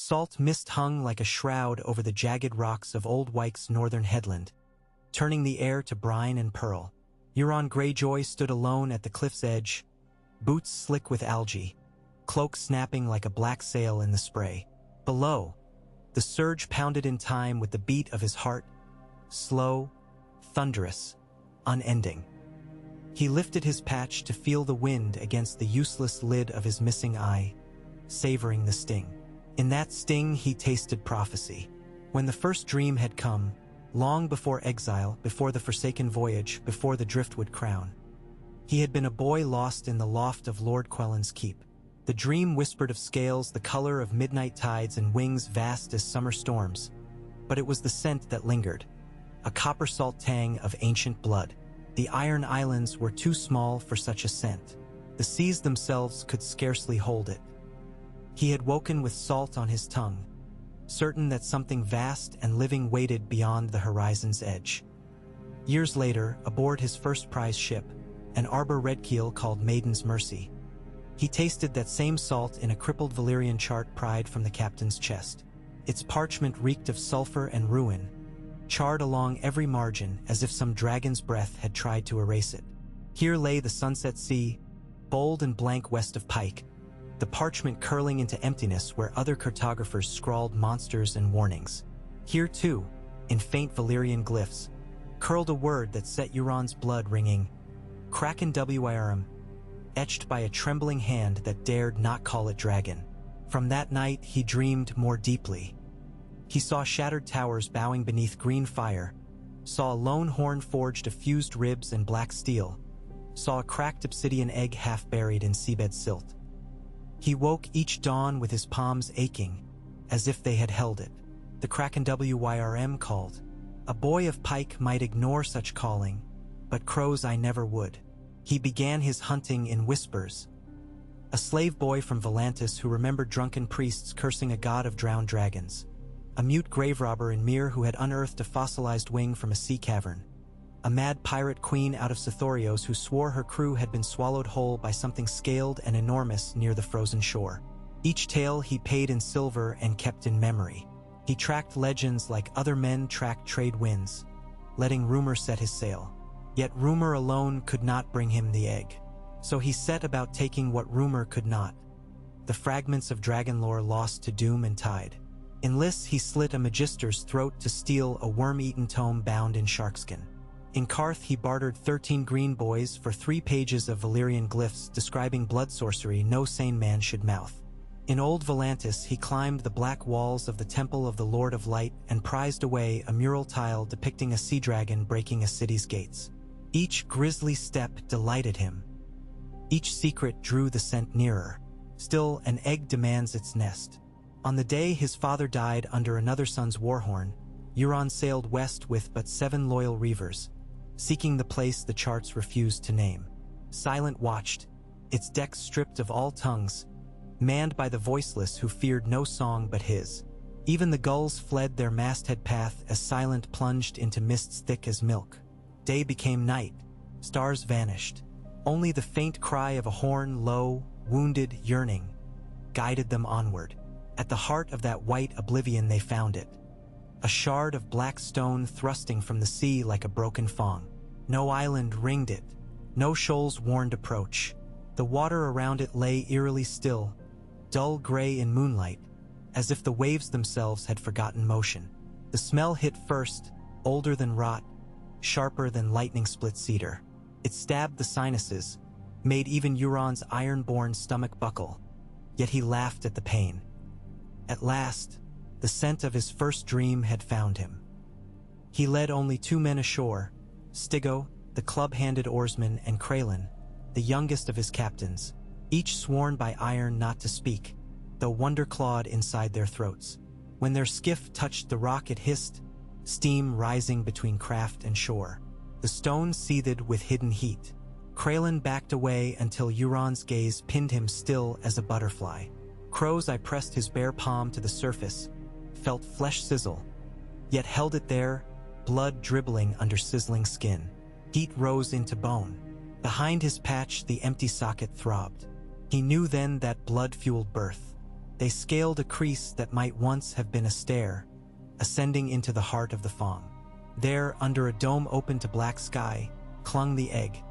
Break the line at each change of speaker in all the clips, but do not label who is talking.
salt mist hung like a shroud over the jagged rocks of Old Wyke's northern headland, turning the air to brine and pearl. Euron Greyjoy stood alone at the cliff's edge, boots slick with algae, cloak snapping like a black sail in the spray. Below, the surge pounded in time with the beat of his heart, slow, thunderous, unending. He lifted his patch to feel the wind against the useless lid of his missing eye, savoring the sting. In that sting he tasted prophecy. When the first dream had come, long before exile, before the forsaken voyage, before the driftwood crown. He had been a boy lost in the loft of Lord Quellen's keep. The dream whispered of scales the color of midnight tides and wings vast as summer storms, but it was the scent that lingered, a copper salt tang of ancient blood. The Iron Islands were too small for such a scent. The seas themselves could scarcely hold it. He had woken with salt on his tongue, certain that something vast and living waited beyond the horizon's edge. Years later, aboard his first prize ship, an arbor redkeel called Maiden's Mercy, he tasted that same salt in a crippled Valyrian chart pried from the captain's chest. Its parchment reeked of sulfur and ruin, charred along every margin as if some dragon's breath had tried to erase it. Here lay the sunset sea, bold and blank west of Pike, the parchment curling into emptiness where other cartographers scrawled monsters and warnings. Here too, in faint Valyrian glyphs, curled a word that set Euron's blood ringing, Kraken Wirm, etched by a trembling hand that dared not call it dragon. From that night he dreamed more deeply. He saw shattered towers bowing beneath green fire, saw a lone horn forged of fused ribs and black steel, saw a cracked obsidian egg half buried in seabed silt. He woke each dawn with his palms aching, as if they had held it. The Kraken Wirm called. A boy of Pike might ignore such calling, but crows I never would. He began his hunting in whispers. A slave boy from Volantis who remembered drunken priests cursing a god of drowned dragons. A mute grave robber in Myr who had unearthed a fossilized wing from a sea cavern. A mad pirate queen out of Sithorios who swore her crew had been swallowed whole by something scaled and enormous near the frozen shore. Each tale he paid in silver and kept in memory. He tracked legends like other men tracked trade winds, letting rumor set his sail. Yet rumor alone could not bring him the egg. So he set about taking what rumor could not, the fragments of dragon lore lost to doom and tide. In Lys he slit a magister's throat to steal a worm-eaten tome bound in sharkskin. In Karth he bartered 13 green boys for 3 pages of Valyrian glyphs describing blood sorcery no sane man should mouth. In Old Volantis he climbed the black walls of the Temple of the Lord of Light and prized away a mural tile depicting a sea dragon breaking a city's gates. Each grisly step delighted him. Each secret drew the scent nearer. Still, an egg demands its nest. On the day his father died under another son's warhorn, Euron sailed west with but 7 loyal reavers, seeking the place the charts refused to name. Silent watched, its decks stripped of all tongues, manned by the voiceless who feared no song but his. Even the gulls fled their masthead path as Silent plunged into mists thick as milk. Day became night, stars vanished. Only the faint cry of a horn, low, wounded, yearning, guided them onward. At the heart of that white oblivion they found it. A shard of black stone thrusting from the sea like a broken fong. No island ringed it, no shoals warned approach. The water around it lay eerily still, dull gray in moonlight, as if the waves themselves had forgotten motion. The smell hit first, older than rot, sharper than lightning-split cedar. It stabbed the sinuses, made even Euron's iron-born stomach buckle, yet he laughed at the pain. At last, the scent of his first dream had found him. He led only 2 men ashore, Stygo, the club-handed oarsman, and Kralin, the youngest of his captains, each sworn by iron not to speak, though wonder clawed inside their throats. When their skiff touched the rock it hissed, steam rising between craft and shore. The stone seethed with hidden heat. Kralin backed away until Euron's gaze pinned him still as a butterfly. Crows I pressed his bare palm to the surface, felt flesh sizzle, yet held it there, blood dribbling under sizzling skin. Heat rose into bone. Behind his patch the empty socket throbbed. He knew then that blood fueled birth. They scaled a crease that might once have been a stair, ascending into the heart of the Fong. There, under a dome open to black sky, clung the egg,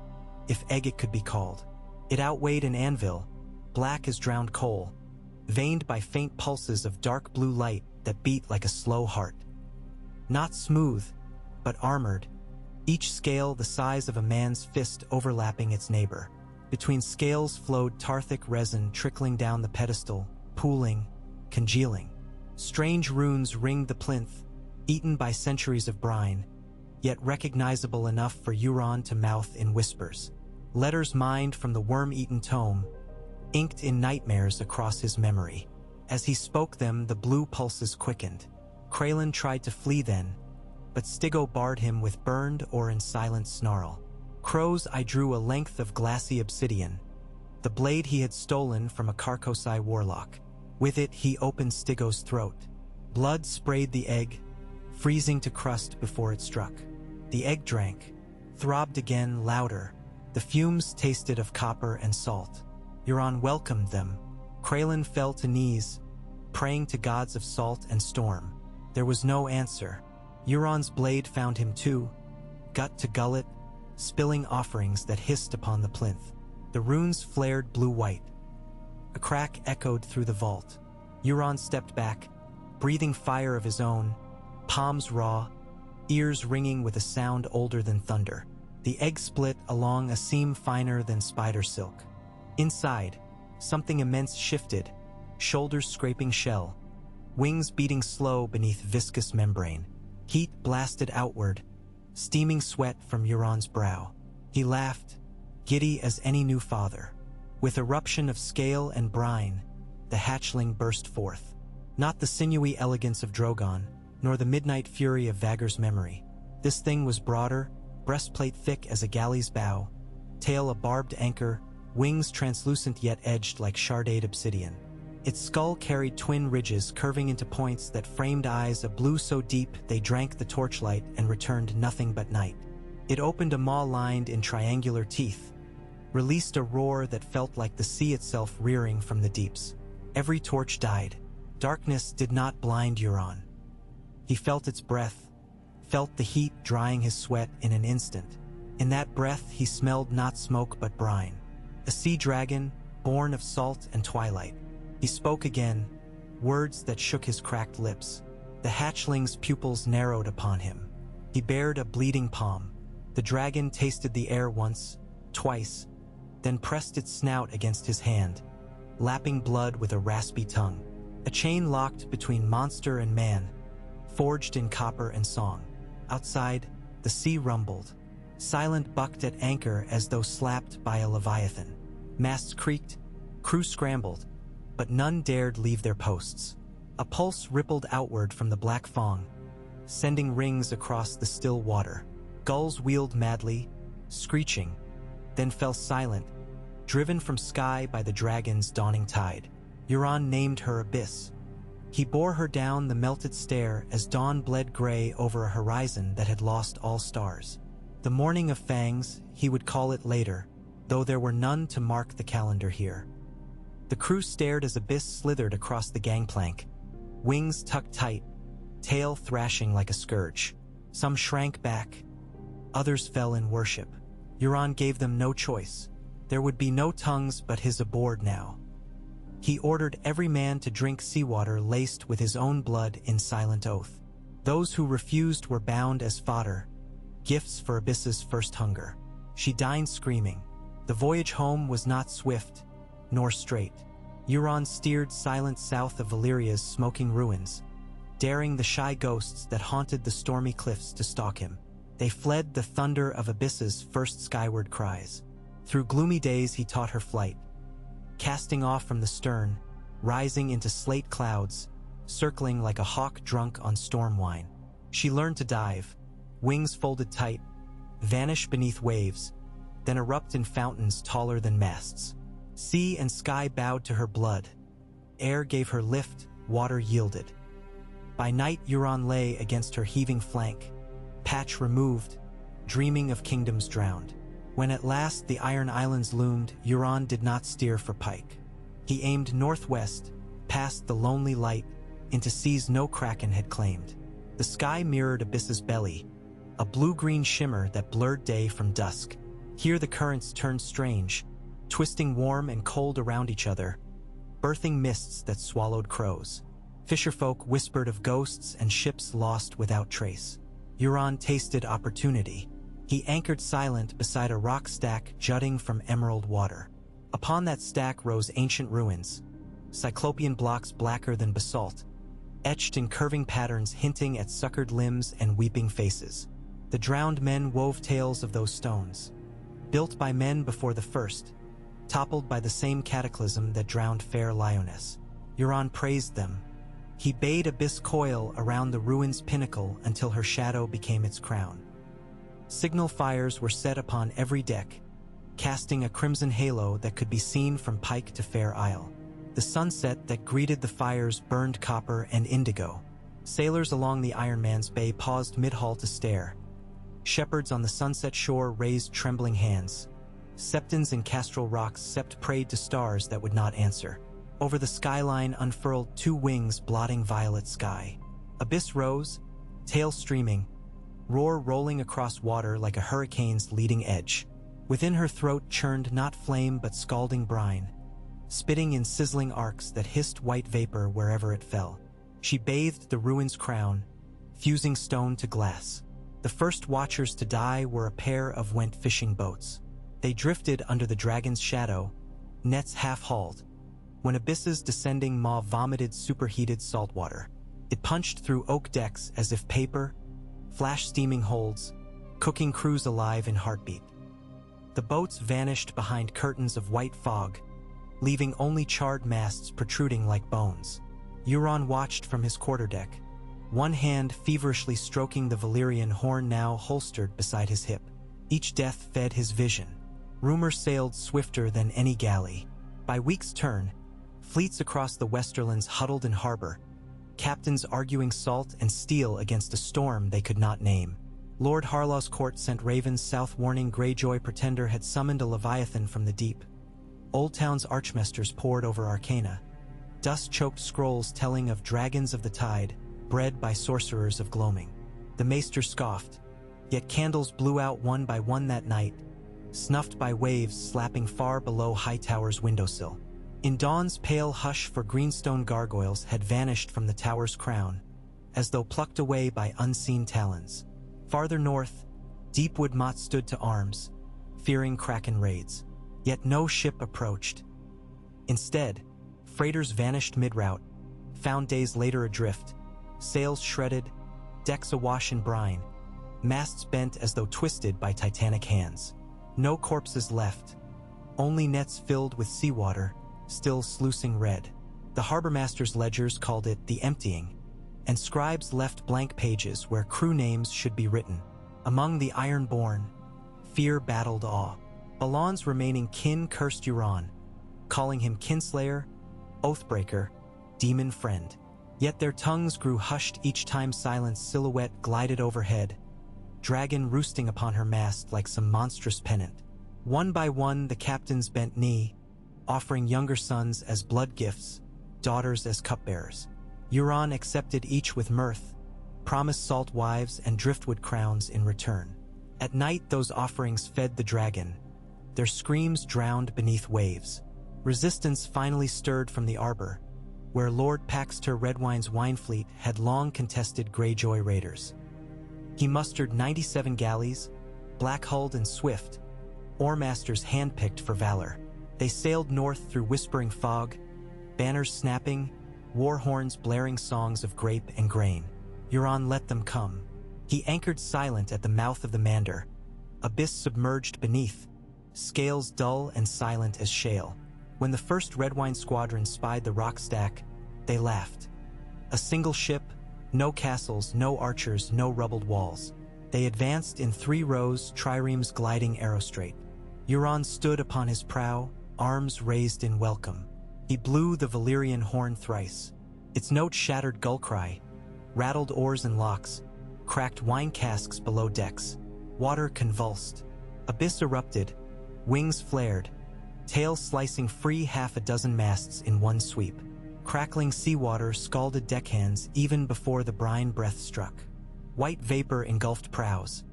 if egg it could be called. It outweighed an anvil, black as drowned coal, veined by faint pulses of dark blue light that beat like a slow heart. Not smooth, but armored, each scale the size of a man's fist overlapping its neighbor. Between scales flowed tarthic resin trickling down the pedestal, pooling, congealing. Strange runes ringed the plinth, eaten by centuries of brine, yet recognizable enough for Euron to mouth in whispers. Letters mined from the worm-eaten tome, inked in nightmares across his memory. As he spoke them, the blue pulses quickened. Kralin tried to flee then, but Stigo barred him with burned or in silent snarl. Crows I drew a length of glassy obsidian, the blade he had stolen from a Carcosi warlock. With it he opened Stigo's throat. Blood sprayed the egg, freezing to crust before it struck. The egg drank, throbbed again louder. The fumes tasted of copper and salt. Euron welcomed them. Kralin fell to knees, praying to gods of salt and storm. There was no answer. Euron's blade found him too, gut to gullet, spilling offerings that hissed upon the plinth. The runes flared blue-white. A crack echoed through the vault. Euron stepped back, breathing fire of his own, palms raw, ears ringing with a sound older than thunder. The egg split along a seam finer than spider silk. Inside, something immense shifted, shoulders scraping shell, wings beating slow beneath viscous membrane. Heat blasted outward, steaming sweat from Euron's brow. He laughed, giddy as any new father. With eruption of scale and brine, the hatchling burst forth. Not the sinewy elegance of Drogon, nor the midnight fury of Vagar's memory. This thing was broader, breastplate thick as a galley's bow, tail a barbed anchor, wings translucent yet edged like sharded obsidian. Its skull carried twin ridges curving into points that framed eyes a blue so deep they drank the torchlight and returned nothing but night. It opened a maw lined in triangular teeth, released a roar that felt like the sea itself rearing from the deeps. Every torch died. Darkness did not blind Euron. He felt its breath, felt the heat drying his sweat in an instant. In that breath he smelled not smoke but brine. A sea dragon, born of salt and twilight. He spoke again, words that shook his cracked lips. The hatchling's pupils narrowed upon him. He bared a bleeding palm. The dragon tasted the air once, twice, then pressed its snout against his hand, lapping blood with a raspy tongue. A chain locked between monster and man, forged in copper and song. Outside, the sea rumbled. Silent bucked at anchor as though slapped by a leviathan. Masts creaked, crew scrambled, but none dared leave their posts. A pulse rippled outward from the black Fong, sending rings across the still water. Gulls wheeled madly, screeching, then fell silent, driven from sky by the dragon's dawning tide. Euron named her Abyss. He bore her down the melted stair as dawn bled gray over a horizon that had lost all stars. The morning of fangs, he would call it later, though there were none to mark the calendar here. The crew stared as Abyss slithered across the gangplank, wings tucked tight, tail thrashing like a scourge. Some shrank back, others fell in worship. Euron gave them no choice. There would be no tongues but his aboard now. He ordered every man to drink seawater laced with his own blood in silent oath. Those who refused were bound as fodder, gifts for Abyss's first hunger. She dined screaming. The voyage home was not swift, nor straight. Euron steered silent south of Valyria's smoking ruins, daring the shy ghosts that haunted the stormy cliffs to stalk him. They fled the thunder of Abyss's first skyward cries. Through gloomy days he taught her flight, casting off from the stern, rising into slate clouds, circling like a hawk drunk on storm wine. She learned to dive, wings folded tight, vanish beneath waves, then erupt in fountains taller than masts. Sea and sky bowed to her blood. Air gave her lift, water yielded. By night Euron lay against her heaving flank, patch removed, dreaming of kingdoms drowned. When at last the Iron Islands loomed, Euron did not steer for pike. He aimed northwest, past the lonely light, into seas no kraken had claimed. The sky mirrored Abyss's belly, a blue-green shimmer that blurred day from dusk. Here the currents turned strange, twisting warm and cold around each other, birthing mists that swallowed crows. Fisherfolk whispered of ghosts and ships lost without trace. Euron tasted opportunity. He anchored silent beside a rock stack jutting from emerald water. Upon that stack rose ancient ruins, cyclopean blocks blacker than basalt, etched in curving patterns hinting at suckered limbs and weeping faces. The drowned men wove tales of those stones, built by men before the first, toppled by the same cataclysm that drowned fair Lioness. Euron praised them. He bade Abyss coil around the ruin's pinnacle until her shadow became its crown. Signal fires were set upon every deck, casting a crimson halo that could be seen from Pike to Fair Isle. The sunset that greeted the fires burned copper and indigo. Sailors along the Iron Man's Bay paused mid-haul to stare. Shepherds on the sunset shore raised trembling hands. Septons in Castrol Rocks sept prayed to stars that would not answer. Over the skyline unfurled two wings blotting violet sky. Abyss rose, tail streaming, roar rolling across water like a hurricane's leading edge. Within her throat churned not flame but scalding brine, spitting in sizzling arcs that hissed white vapor wherever it fell. She bathed the ruin's crown, fusing stone to glass. The first watchers to die were a pair of went fishing boats. They drifted under the dragon's shadow, nets half-hauled, when Abyss's descending maw vomited superheated saltwater. It punched through oak decks as if paper, flash steaming holds, cooking crews alive in heartbeat. The boats vanished behind curtains of white fog, leaving only charred masts protruding like bones. Euron watched from his quarterdeck, one hand feverishly stroking the Valyrian horn now holstered beside his hip. Each death fed his vision. Rumor sailed swifter than any galley. By week's turn, fleets across the Westerlands huddled in harbor, captains arguing salt and steel against a storm they could not name. Lord Harlaw's court sent ravens south warning Greyjoy Pretender had summoned a leviathan from the deep. Old Town's archmasters pored over arcana, dust-choked scrolls telling of dragons of the tide, bred by sorcerers of gloaming. The maester scoffed, yet candles blew out one by one that night, snuffed by waves slapping far below Hightower's windowsill. In dawn's pale hush for greenstone gargoyles had vanished from the tower's crown, as though plucked away by unseen talons. Farther north, Deepwood Mott stood to arms, fearing kraken raids. Yet no ship approached. Instead, freighters vanished mid-route, found days later adrift, sails shredded, decks awash in brine, masts bent as though twisted by titanic hands. No corpses left, only nets filled with seawater, still sluicing red. The harbormaster's ledgers called it the emptying, and scribes left blank pages where crew names should be written. Among the iron-born, fear battled awe. Balan's remaining kin cursed Euron, calling him kinslayer, oathbreaker, demon friend. Yet their tongues grew hushed each time Silent's silhouette glided overhead, dragon roosting upon her mast like some monstrous pennant. One by one the captains bent knee, offering younger sons as blood gifts, daughters as cupbearers. Euron accepted each with mirth, promised salt wives and driftwood crowns in return. At night those offerings fed the dragon, their screams drowned beneath waves. Resistance finally stirred from the arbor, where Lord Paxter Redwine's wine fleet had long contested Greyjoy raiders. He mustered 97 galleys, black-hulled and swift, oarmasters handpicked for valor. They sailed north through whispering fog, banners snapping, war horns blaring songs of grape and grain. Euron let them come. He anchored silent at the mouth of the Mander, abyss submerged beneath, scales dull and silent as shale. When the first Redwine squadron spied the rock stack, they laughed. A single ship, no castles, no archers, no rubbled walls. They advanced in 3 rows, triremes gliding arrow-straight. Euron stood upon his prow, arms raised in welcome. He blew the Valyrian horn thrice. Its note shattered gull-cry, rattled oars and locks, cracked wine casks below decks. Water convulsed. Abyss erupted, wings flared, tail slicing free half a dozen masts in one sweep. Crackling seawater scalded deckhands even before the brine breath struck. White vapor engulfed prows.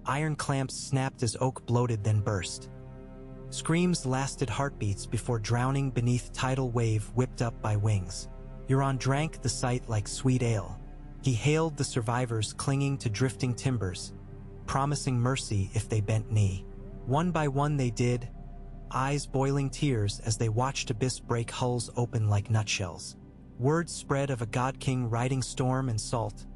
Iron clamps snapped as oak bloated then burst. Screams lasted heartbeats before drowning beneath tidal wave whipped up by wings. Euron drank the sight like sweet ale. He hailed the survivors clinging to drifting timbers, promising mercy if they bent knee. One by one they did, eyes boiling tears as they watched abyss break hulls open like nutshells. Word spread of a god-king riding storm and salt,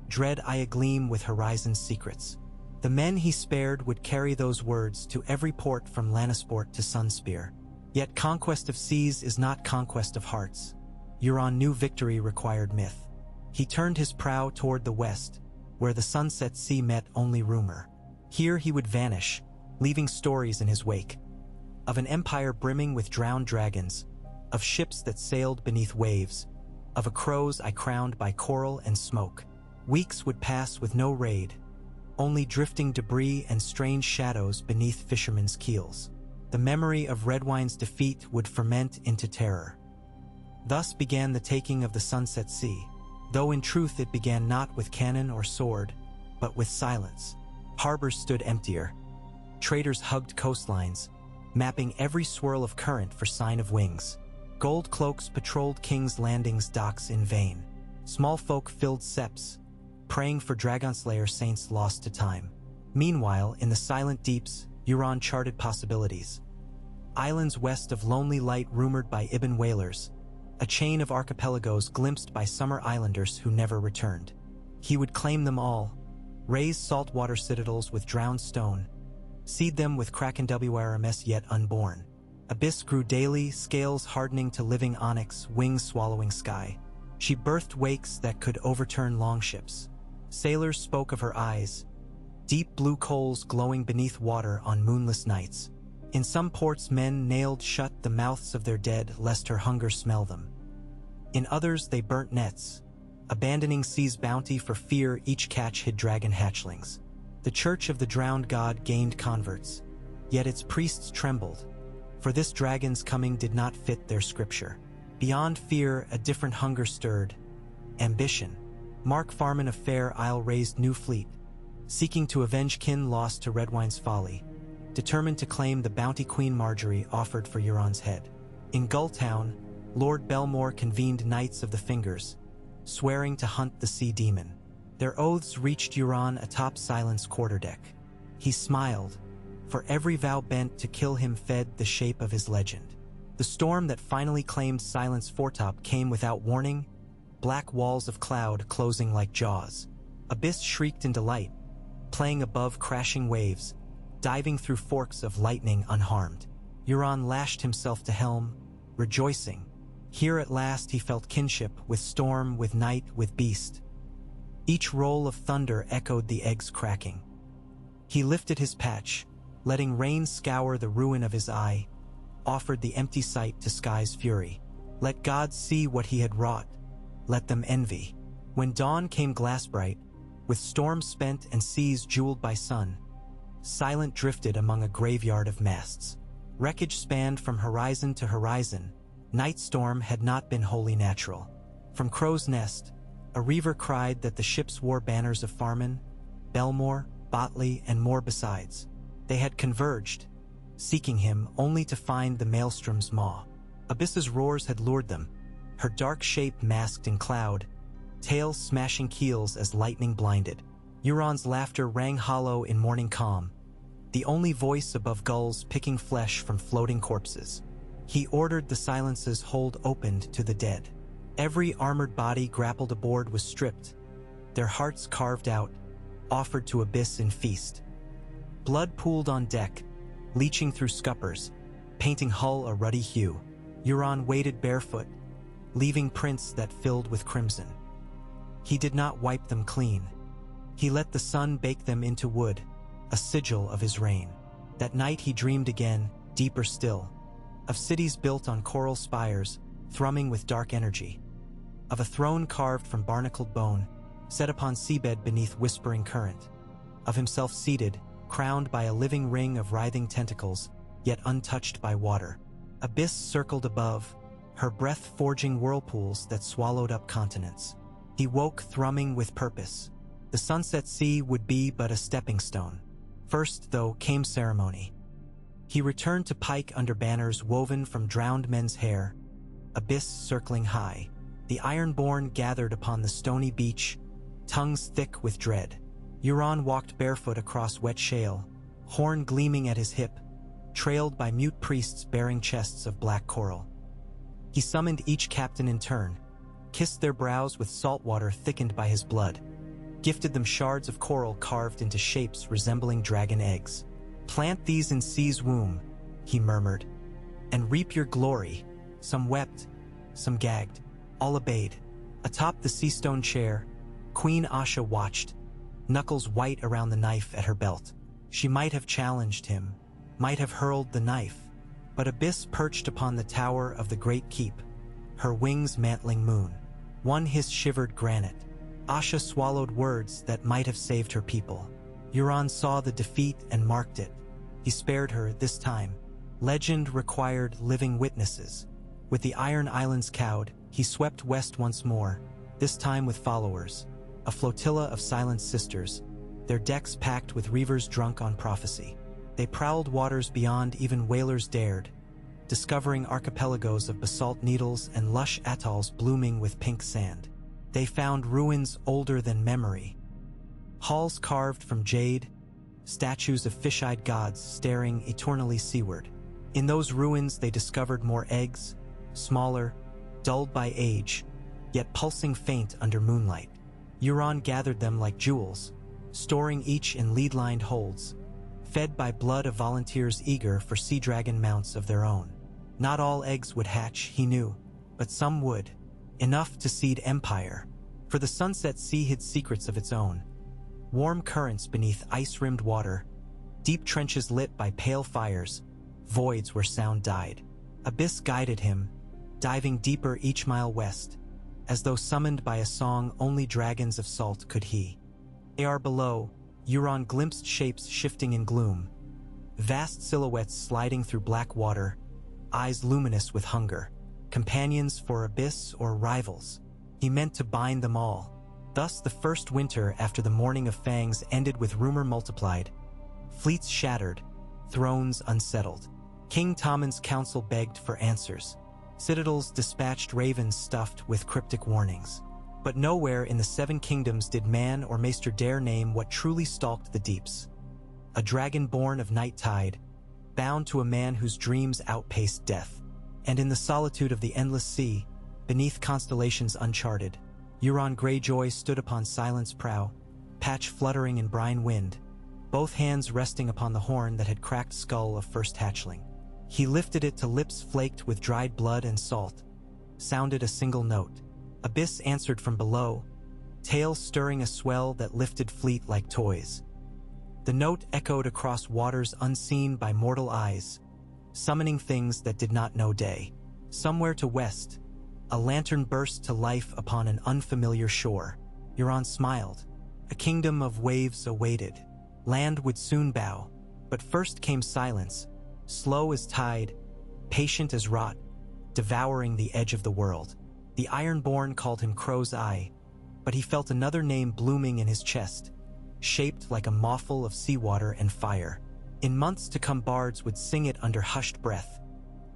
dread eye agleam with horizon's secrets. The men he spared would carry those words to every port from Lannisport to Sunspear. Yet conquest of seas is not conquest of hearts. Euron knew victory required myth. He turned his prow toward the west, where the sunset sea met only rumor. Here he would vanish, leaving stories in his wake. Of an empire brimming with drowned dragons, of ships that sailed beneath waves, of a crow's eye crowned by coral and smoke. Weeks would pass with no raid, only drifting debris and strange shadows beneath fishermen's keels. The memory of Redwine's defeat would ferment into terror. Thus began the taking of the Sunset Sea, though in truth it began not with cannon or sword, but with silence. Harbors stood emptier. Traders hugged coastlines, mapping every swirl of current for sign of wings. Gold cloaks patrolled King's Landing's docks in vain. Small folk filled septs, praying for Dragonslayer saints lost to time. Meanwhile, in the silent deeps, Euron charted possibilities. Islands west of Lonely Light rumored by Ibn whalers, a chain of archipelagos glimpsed by summer islanders who never returned. He would claim them all, raise saltwater citadels with drowned stone, seed them with Kraken WRMS yet unborn. Abyss grew daily, scales hardening to living onyx, wings swallowing sky. She birthed wakes that could overturn longships. Sailors spoke of her eyes, deep blue coals glowing beneath water on moonless nights. In some ports men nailed shut the mouths of their dead lest her hunger smell them. In others they burnt nets, abandoning sea's bounty for fear each catch hid dragon hatchlings. The church of the drowned god gained converts, yet its priests trembled, for this dragon's coming did not fit their scripture. Beyond fear, a different hunger stirred. Ambition. Mark Farman of Fair Isle raised new fleet, seeking to avenge kin lost to Redwine's folly, determined to claim the bounty Queen Marjorie offered for Euron's head. In Gulltown, Lord Belmore convened Knights of the Fingers, swearing to hunt the sea demon. Their oaths reached Euron atop Silent's quarterdeck. He smiled, for every vow bent to kill him fed the shape of his legend. The storm that finally claimed Silent's foretop came without warning, black walls of cloud closing like jaws. Abyss shrieked in delight, playing above crashing waves, diving through forks of lightning unharmed. Euron lashed himself to helm, rejoicing. Here at last he felt kinship with storm, with night, with beast. Each roll of thunder echoed the eggs cracking. He lifted his patch, letting rain scour the ruin of his eye, offered the empty sight to sky's fury. Let gods see what he had wrought, let them envy. When dawn came glass-bright, with storms spent and seas jeweled by sun, Silent drifted among a graveyard of masts. Wreckage spanned from horizon to horizon. Night storm had not been wholly natural. From Crow's Nest, a reaver cried that the ships wore banners of Farman, Belmore, Botley, and more besides. They had converged, seeking him only to find the maelstrom's maw. Abyss's roars had lured them, her dark shape masked in cloud, tails smashing keels as lightning blinded. Euron's laughter rang hollow in morning calm, the only voice above gulls picking flesh from floating corpses. He ordered the silence's hold opened to the dead. Every armored body grappled aboard was stripped, their hearts carved out, offered to Abyss in feast. Blood pooled on deck, leaching through scuppers, painting hull a ruddy hue. Euron waded barefoot, leaving prints that filled with crimson. He did not wipe them clean. He let the sun bake them into wood, a sigil of his reign. That night he dreamed again, deeper still, of cities built on coral spires, thrumming with dark energy, of a throne carved from barnacled bone, set upon seabed beneath whispering current, of himself seated, crowned by a living ring of writhing tentacles, yet untouched by water. Abyss circled above, her breath-forging whirlpools that swallowed up continents. He woke thrumming with purpose. The Sunset Sea would be but a stepping stone. First, though, came ceremony. He returned to pike under banners woven from drowned men's hair, abyss circling high. The Ironborn gathered upon the stony beach, tongues thick with dread. Euron walked barefoot across wet shale, horn gleaming at his hip, trailed by mute priests bearing chests of black coral. He summoned each captain in turn, kissed their brows with salt water thickened by his blood, gifted them shards of coral carved into shapes resembling dragon eggs. "Plant these in sea's womb," he murmured, "and reap your glory." Some wept, some gagged, all obeyed. Atop the sea-stone chair, Queen Asha watched, knuckles white around the knife at her belt. She might have challenged him, might have hurled the knife, but Abyss perched upon the tower of the great keep, her wings mantling moon. One hiss shivered granite. Asha swallowed words that might have saved her people. Euron saw the defeat and marked it. He spared her this time. Legend required living witnesses. With the Iron Islands cowed, he swept west once more, this time with followers, a flotilla of silent sisters, their decks packed with reavers drunk on prophecy. They prowled waters beyond even whalers dared, discovering archipelagos of basalt needles and lush atolls blooming with pink sand. They found ruins older than memory, halls carved from jade, statues of fish-eyed gods staring eternally seaward. In those ruins they discovered more eggs, smaller, dulled by age, yet pulsing faint under moonlight. Euron gathered them like jewels, storing each in lead-lined holds, fed by blood of volunteers eager for sea dragon mounts of their own. Not all eggs would hatch, he knew, but some would, enough to seed empire. For the Sunset Sea hid secrets of its own. Warm currents beneath ice-rimmed water, deep trenches lit by pale fires, voids where sound died. Abyss guided him, diving deeper each mile west, as though summoned by a song only dragons of salt could he. Far below, Euron glimpsed shapes shifting in gloom, vast silhouettes sliding through black water, eyes luminous with hunger, companions for Abyss or rivals. He meant to bind them all. Thus the first winter after the Morning of Fangs ended with rumor multiplied, fleets shattered, thrones unsettled. King Tommen's council begged for answers. Citadels dispatched ravens stuffed with cryptic warnings. But nowhere in the Seven Kingdoms did man or maester dare name what truly stalked the deeps. A dragon born of night tide, bound to a man whose dreams outpaced death. And in the solitude of the endless sea, beneath constellations uncharted, Euron Greyjoy stood upon Silent's prow, patch fluttering in brine wind, both hands resting upon the horn that had cracked skull of first hatchling. He lifted it to lips flaked with dried blood and salt, sounded a single note. Abyss answered from below, tail stirring a swell that lifted fleet like toys. The note echoed across waters unseen by mortal eyes, summoning things that did not know day. Somewhere to west, a lantern burst to life upon an unfamiliar shore. Euron smiled. A kingdom of waves awaited. Land would soon bow, but first came silence, slow as tide, patient as rot, devouring the edge of the world. The Ironborn called him Crow's Eye, but he felt another name blooming in his chest, shaped like a mawful of seawater and fire. In months to come bards would sing it under hushed breath.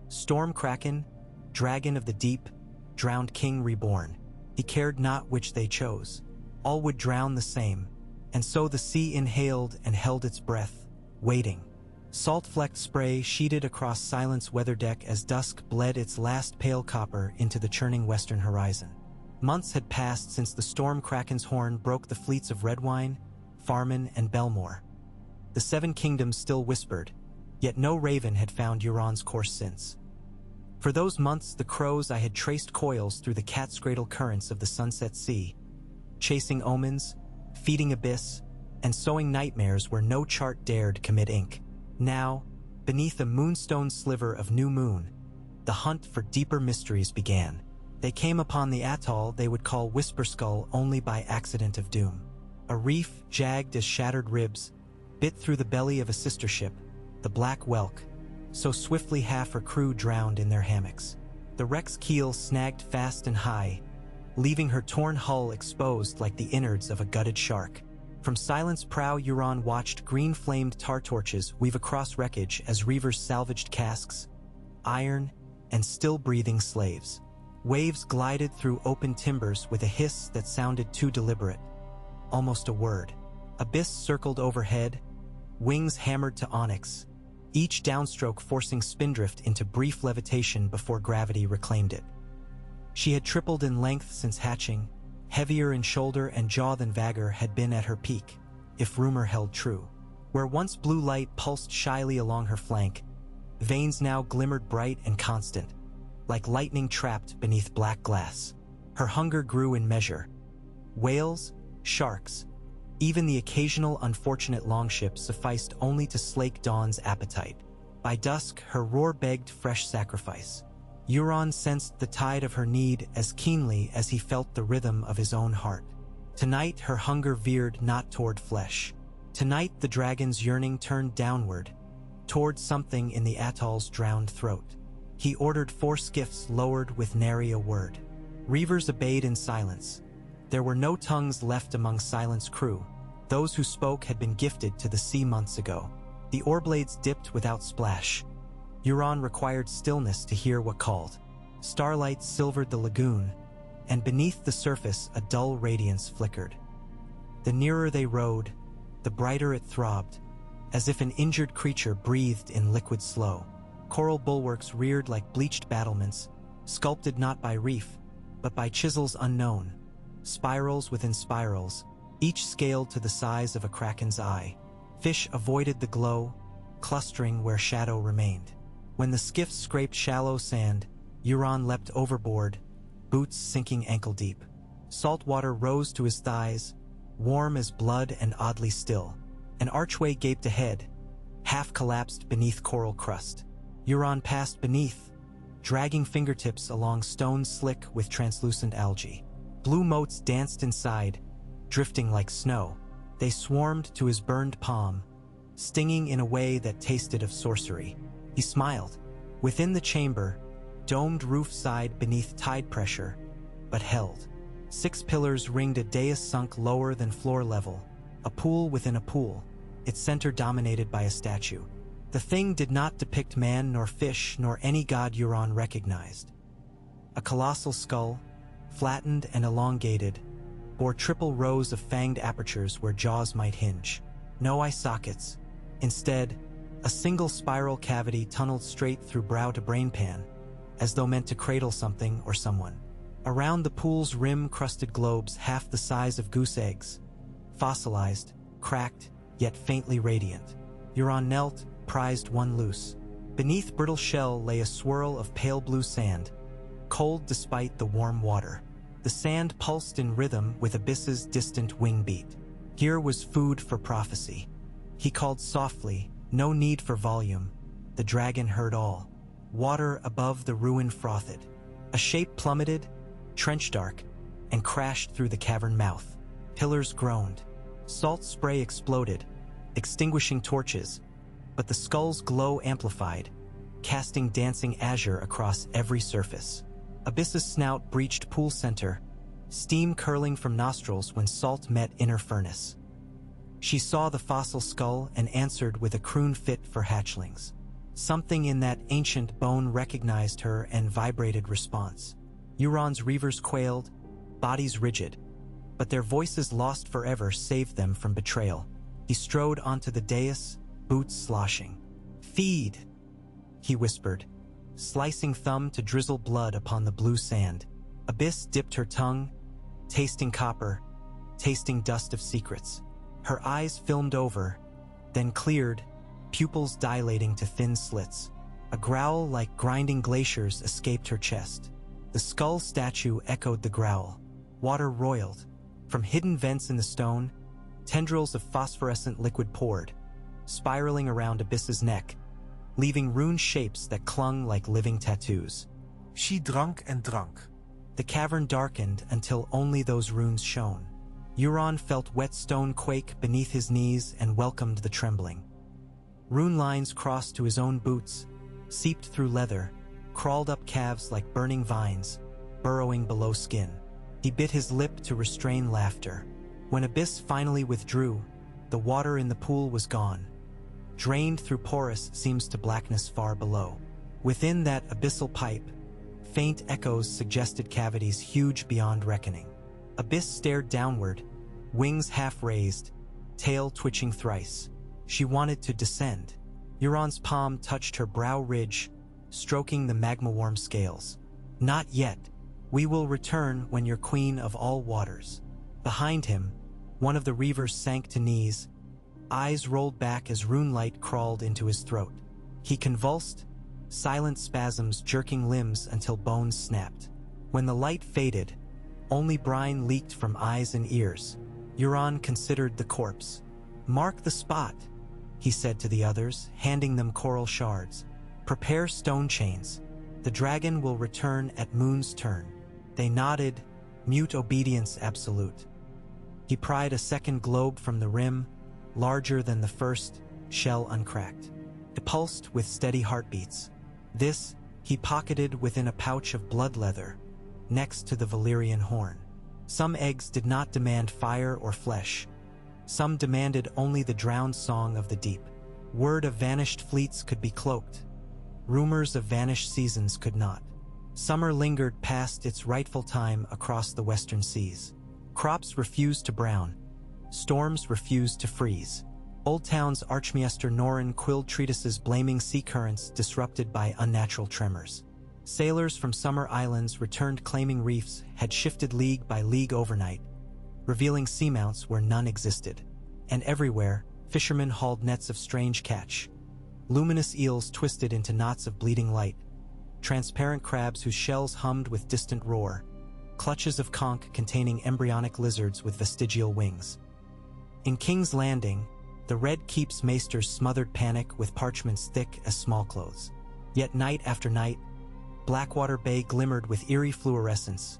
Storm Kraken, dragon of the deep, drowned king reborn. He cared not which they chose. All would drown the same, and so the sea inhaled and held its breath, waiting. Salt-flecked spray sheeted across Silent's weather deck as dusk bled its last pale copper into the churning western horizon. Months had passed since the Storm Kraken's horn broke the fleets of Redwine, Farman, and Belmore. The Seven Kingdoms still whispered, yet no raven had found Euron's course since. For those months the Crow's Eye had traced coils through the cat's-cradle currents of the Sunset Sea, chasing omens, feeding Abyss, and sowing nightmares where no chart dared commit ink. Now, beneath a moonstone sliver of new moon, the hunt for deeper mysteries began. They came upon the atoll they would call Whisper Skull only by accident of doom. A reef, jagged as shattered ribs, bit through the belly of a sister ship, the Black Whelk, so swiftly half her crew drowned in their hammocks. The wreck's keel snagged fast and high, leaving her torn hull exposed like the innards of a gutted shark. From Silent's prow, Euron watched green-flamed tar torches weave across wreckage as reavers salvaged casks, iron, and still-breathing slaves. Waves glided through open timbers with a hiss that sounded too deliberate, almost a word. Abyss circled overhead, wings hammered to onyx, each downstroke forcing Spindrift into brief levitation before gravity reclaimed it. She had tripled in length since hatching, heavier in shoulder and jaw than Vagor had been at her peak, if rumor held true. Where once blue light pulsed shyly along her flank, veins now glimmered bright and constant, like lightning trapped beneath black glass. Her hunger grew in measure. Whales, sharks, even the occasional unfortunate longship sufficed only to slake Dawn's appetite. By dusk, her roar begged fresh sacrifice. Euron sensed the tide of her need as keenly as he felt the rhythm of his own heart. Tonight, her hunger veered not toward flesh. Tonight, the dragon's yearning turned downward, toward something in the atoll's drowned throat. He ordered 4 skiffs lowered with nary a word. Reavers obeyed in silence. There were no tongues left among Silent's crew. Those who spoke had been gifted to the sea months ago. The oarblades dipped without splash. Euron required stillness to hear what called. Starlight silvered the lagoon, and beneath the surface a dull radiance flickered. The nearer they rowed, the brighter it throbbed, as if an injured creature breathed in liquid slow. Coral bulwarks reared like bleached battlements, sculpted not by reef, but by chisels unknown. Spirals within spirals, each scaled to the size of a kraken's eye. Fish avoided the glow, clustering where shadow remained. When the skiff scraped shallow sand, Euron leapt overboard, boots sinking ankle-deep. Salt water rose to his thighs, warm as blood and oddly still. An archway gaped ahead, half-collapsed beneath coral crust. Euron passed beneath, dragging fingertips along stone slick with translucent algae. Blue motes danced inside, drifting like snow. They swarmed to his burned palm, stinging in a way that tasted of sorcery. He smiled. Within the chamber, domed roof sighed beneath tide pressure, but held. 6 pillars ringed a dais sunk lower than floor level, a pool within a pool, its center dominated by a statue. The thing did not depict man nor fish nor any god Euron recognized. A colossal skull, flattened and elongated, bore triple rows of fanged apertures where jaws might hinge. No eye sockets. Instead, a single spiral cavity tunneled straight through brow to brainpan, as though meant to cradle something or someone. Around the pool's rim crusted globes half the size of goose eggs, fossilized, cracked, yet faintly radiant. Euron knelt, prized one loose. Beneath brittle shell lay a swirl of pale blue sand, cold despite the warm water. The sand pulsed in rhythm with Abyss's distant wing beat. Here was food for prophecy. He called softly, no need for volume. The dragon heard all. Water above the ruin frothed. A shape plummeted, trench dark, and crashed through the cavern mouth. Pillars groaned. Salt spray exploded, extinguishing torches, but the skull's glow amplified, casting dancing azure across every surface. Abyss's snout breached pool center, steam curling from nostrils when salt met inner furnace. She saw the fossil skull and answered with a croon fit for hatchlings. Something in that ancient bone recognized her and vibrated response. Euron's reavers quailed, bodies rigid, but their voices lost forever saved them from betrayal. He strode onto the dais, boots sloshing. "Feed," he whispered, slicing thumb to drizzle blood upon the blue sand. Abyss dipped her tongue, tasting copper, tasting dust of secrets. Her eyes filmed over, then cleared, pupils dilating to thin slits. A growl like grinding glaciers escaped her chest. The skull statue echoed the growl. Water roiled. From hidden vents in the stone, tendrils of phosphorescent liquid poured, spiraling around Abyss's neck, leaving rune shapes that clung like living tattoos.
She drank and drank.
The cavern darkened until only those runes shone. Euron felt wet stone quake beneath his knees and welcomed the trembling. Rune lines crossed to his own boots, seeped through leather, crawled up calves like burning vines, burrowing below skin. He bit his lip to restrain laughter. When Abyss finally withdrew, the water in the pool was gone. Drained through porous seams to blackness far below. Within that abyssal pipe, faint echoes suggested cavities huge beyond reckoning. Abyss stared downward, wings half raised, tail twitching thrice. She wanted to descend. Euron's palm touched her brow ridge, stroking the magma-warm scales. Not yet. We will return when you're queen of all waters. Behind him, one of the reavers sank to knees, eyes rolled back as rune light crawled into his throat. He convulsed, silent spasms jerking limbs until bones snapped. When the light faded, only brine leaked from eyes and ears. Euron considered the corpse. "Mark the spot," he said to the others, handing them coral shards. "Prepare stone chains. The dragon will return at moon's turn." They nodded, mute obedience absolute. He pried a second globe from the rim, larger than the first, shell uncracked. It pulsed with steady heartbeats. This he pocketed within a pouch of blood leather, next to the Valyrian horn. Some eggs did not demand fire or flesh. Some demanded only the drowned song of the deep. Word of vanished fleets could be cloaked. Rumors of vanished seasons could not. Summer lingered past its rightful time across the western seas. Crops refused to brown. Storms refused to freeze. Old Town's Archmaester Norrin quilled treatises blaming sea currents disrupted by unnatural tremors. Sailors from summer islands returned claiming reefs had shifted league by league overnight, revealing seamounts where none existed. And everywhere, fishermen hauled nets of strange catch. Luminous eels twisted into knots of bleeding light, transparent crabs whose shells hummed with distant roar, clutches of conch containing embryonic lizards with vestigial wings. In King's Landing, the Red Keep's maesters smothered panic with parchments thick as small clothes. Yet night after night, Blackwater Bay glimmered with eerie fluorescence,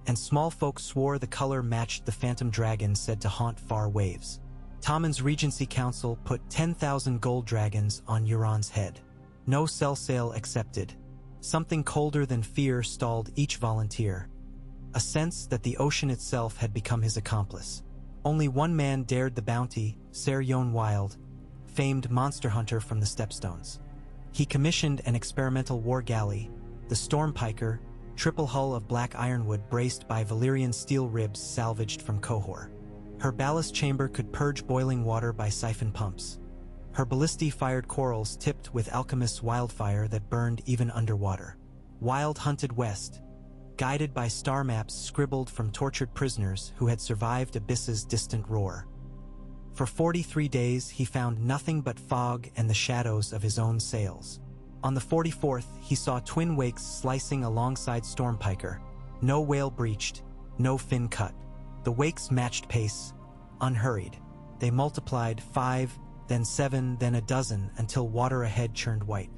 and small folk swore the color matched the phantom dragon said to haunt far waves. Tommen's Regency Council put 10,000 gold dragons on Euron's head. No sell sale accepted. Something colder than fear stalled each volunteer. A sense that the ocean itself had become his accomplice. Only one man dared the bounty, Ser Yon Wild, famed monster hunter from the Stepstones. He commissioned an experimental war galley, the Stormpiker, triple hull of black ironwood braced by Valyrian steel ribs salvaged from Qohor. Her ballast chamber could purge boiling water by siphon pumps. Her ballistae fired corals tipped with alchemist's wildfire that burned even underwater. Wild hunted west, guided by star maps scribbled from tortured prisoners who had survived Abyss's distant roar. For 43 days he found nothing but fog and the shadows of his own sails. On the 44th, he saw twin wakes slicing alongside Stormpiker. No whale breached, no fin cut. The wakes matched pace, unhurried. They multiplied 5, then 7, then a dozen until water ahead churned white.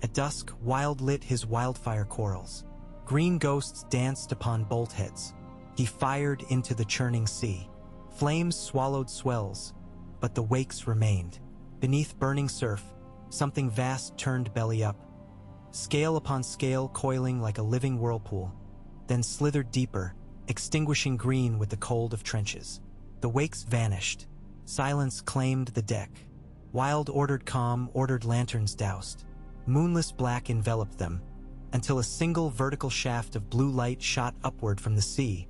At dusk, Wild lit his wildfire corals. Green ghosts danced upon bolt heads. He fired into the churning sea. Flames swallowed swells, but the wakes remained. Beneath burning surf, something vast turned belly up, scale upon scale coiling like a living whirlpool, then slithered deeper, extinguishing green with the cold of trenches. The wakes vanished. Silence claimed the deck. Wild ordered calm, ordered lanterns doused. Moonless black enveloped them, until a single vertical shaft of blue light shot upward from the sea,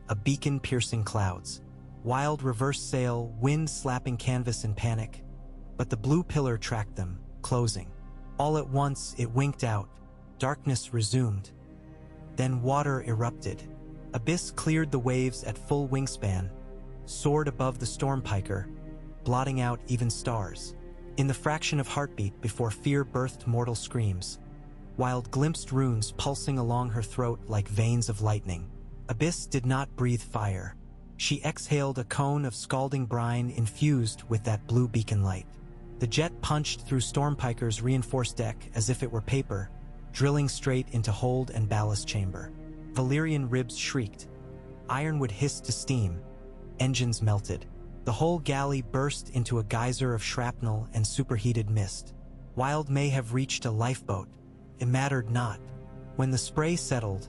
a beacon piercing clouds. Wild reversed sail, wind slapping canvas in panic, but the blue pillar tracked them, closing. All at once it winked out. Darkness resumed. Then water erupted. Abyss cleared the waves at full wingspan, soared above the Stormpiker, blotting out even stars. In the fraction of heartbeat before fear birthed mortal screams, Wild glimpsed runes pulsing along her throat like veins of lightning. Abyss did not breathe fire. She exhaled a cone of scalding brine infused with that blue beacon light. The jet punched through Stormpiker's reinforced deck as if it were paper, drilling straight into hold and ballast chamber. Valyrian ribs shrieked. Ironwood hissed to steam. Engines melted. The whole galley burst into a geyser of shrapnel and superheated mist. Wild may have reached a lifeboat. It mattered not. When the spray settled,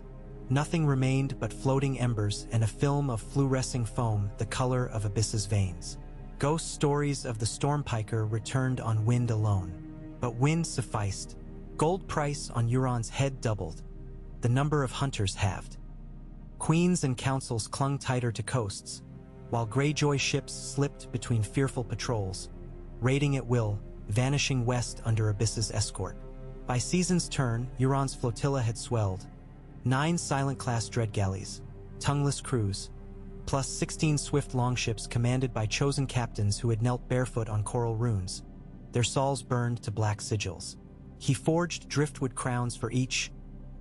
nothing remained but floating embers and a film of fluorescing foam the color of Abyss's veins. Ghost stories of the Stormpiker returned on wind alone. But wind sufficed. Gold price on Euron's head doubled. The number of hunters halved. Queens and councils clung tighter to coasts, while Greyjoy ships slipped between fearful patrols, raiding at will, vanishing west under Abyss's escort. By season's turn, Euron's flotilla had swelled. 9 Silent-class dread galleys, tongueless crews, plus 16 swift longships commanded by chosen captains who had knelt barefoot on coral runes, their sawls burned to black sigils. He forged driftwood crowns for each,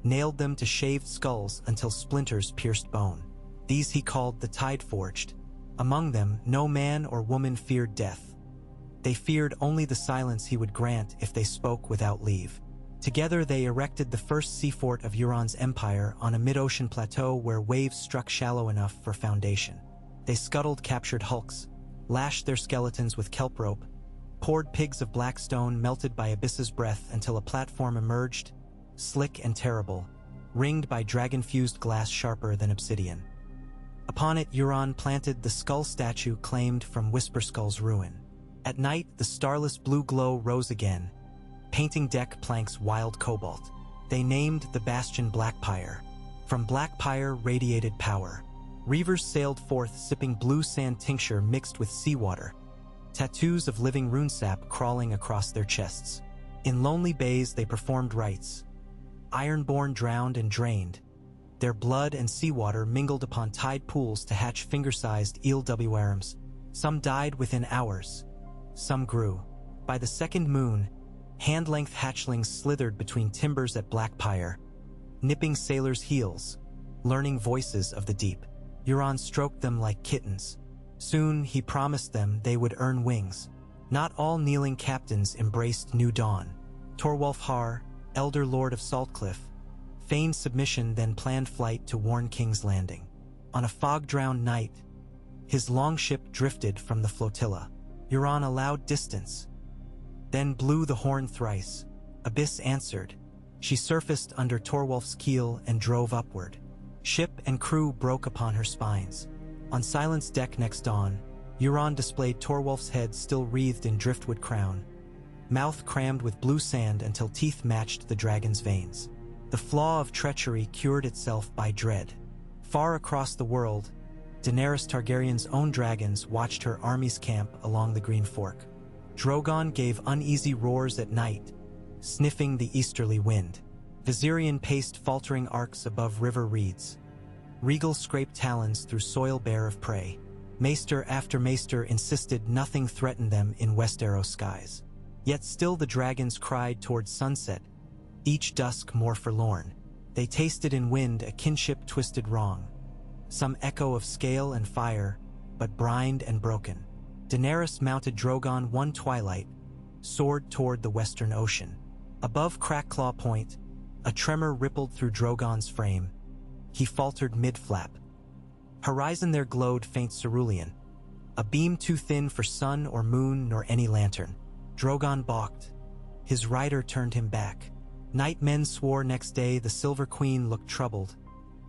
nailed them to shaved skulls until splinters pierced bone. These he called the Tide-Forged. Among them, no man or woman feared death. They feared only the silence he would grant if they spoke without leave. Together they erected the first sea fort of Euron's empire on a mid-ocean plateau where waves struck shallow enough for foundation. They scuttled captured hulks, lashed their skeletons with kelp rope, poured pigs of black stone melted by Abyss's breath until a platform emerged, slick and terrible, ringed by dragon-fused glass sharper than obsidian. Upon it Euron planted the skull statue claimed from Whisperskull's ruin. At night the starless blue glow rose again, painting deck planks wild cobalt. They named the bastion Blackpyre. From Blackpyre radiated power. Reavers sailed forth sipping blue sand tincture mixed with seawater, tattoos of living runesap crawling across their chests. In lonely bays they performed rites. Ironborn drowned and drained. Their blood and seawater mingled upon tide pools to hatch finger-sized eelwrms. Some died within hours. Some grew. By the second moon, hand-length hatchlings slithered between timbers at Blackpyre, nipping sailors' heels, learning voices of the deep. Euron stroked them like kittens. Soon he promised them they would earn wings. Not all kneeling captains embraced new dawn. Torwulf Har, elder lord of Saltcliff, feigned submission then planned flight to warn King's Landing. On a fog-drowned night, his longship drifted from the flotilla. Euron allowed distance, then blew the horn thrice. Abyss answered. She surfaced under Torwulf's keel and drove upward. Ship and crew broke upon her spines. On Silent's deck next dawn, Euron displayed Torwulf's head still wreathed in driftwood crown, mouth crammed with blue sand until teeth matched the dragon's veins. The flaw of treachery cured itself by dread. Far across the world, Daenerys Targaryen's own dragons watched her armies camp along the Green Fork. Drogon gave uneasy roars at night, sniffing the easterly wind. Viserion paced faltering arcs above river reeds. Regal scraped talons through soil bare of prey. Maester after maester insisted nothing threatened them in Westeros skies. Yet still the dragons cried towards sunset, each dusk more forlorn. They tasted in wind a kinship twisted wrong, some echo of scale and fire, but brined and broken. Daenerys mounted Drogon one twilight, soared toward the western ocean. Above Crackclaw Point, a tremor rippled through Drogon's frame. He faltered mid-flap. Horizon there glowed faint cerulean, a beam too thin for sun or moon nor any lantern. Drogon balked. His rider turned him back. Night men swore next day the Silver Queen looked troubled,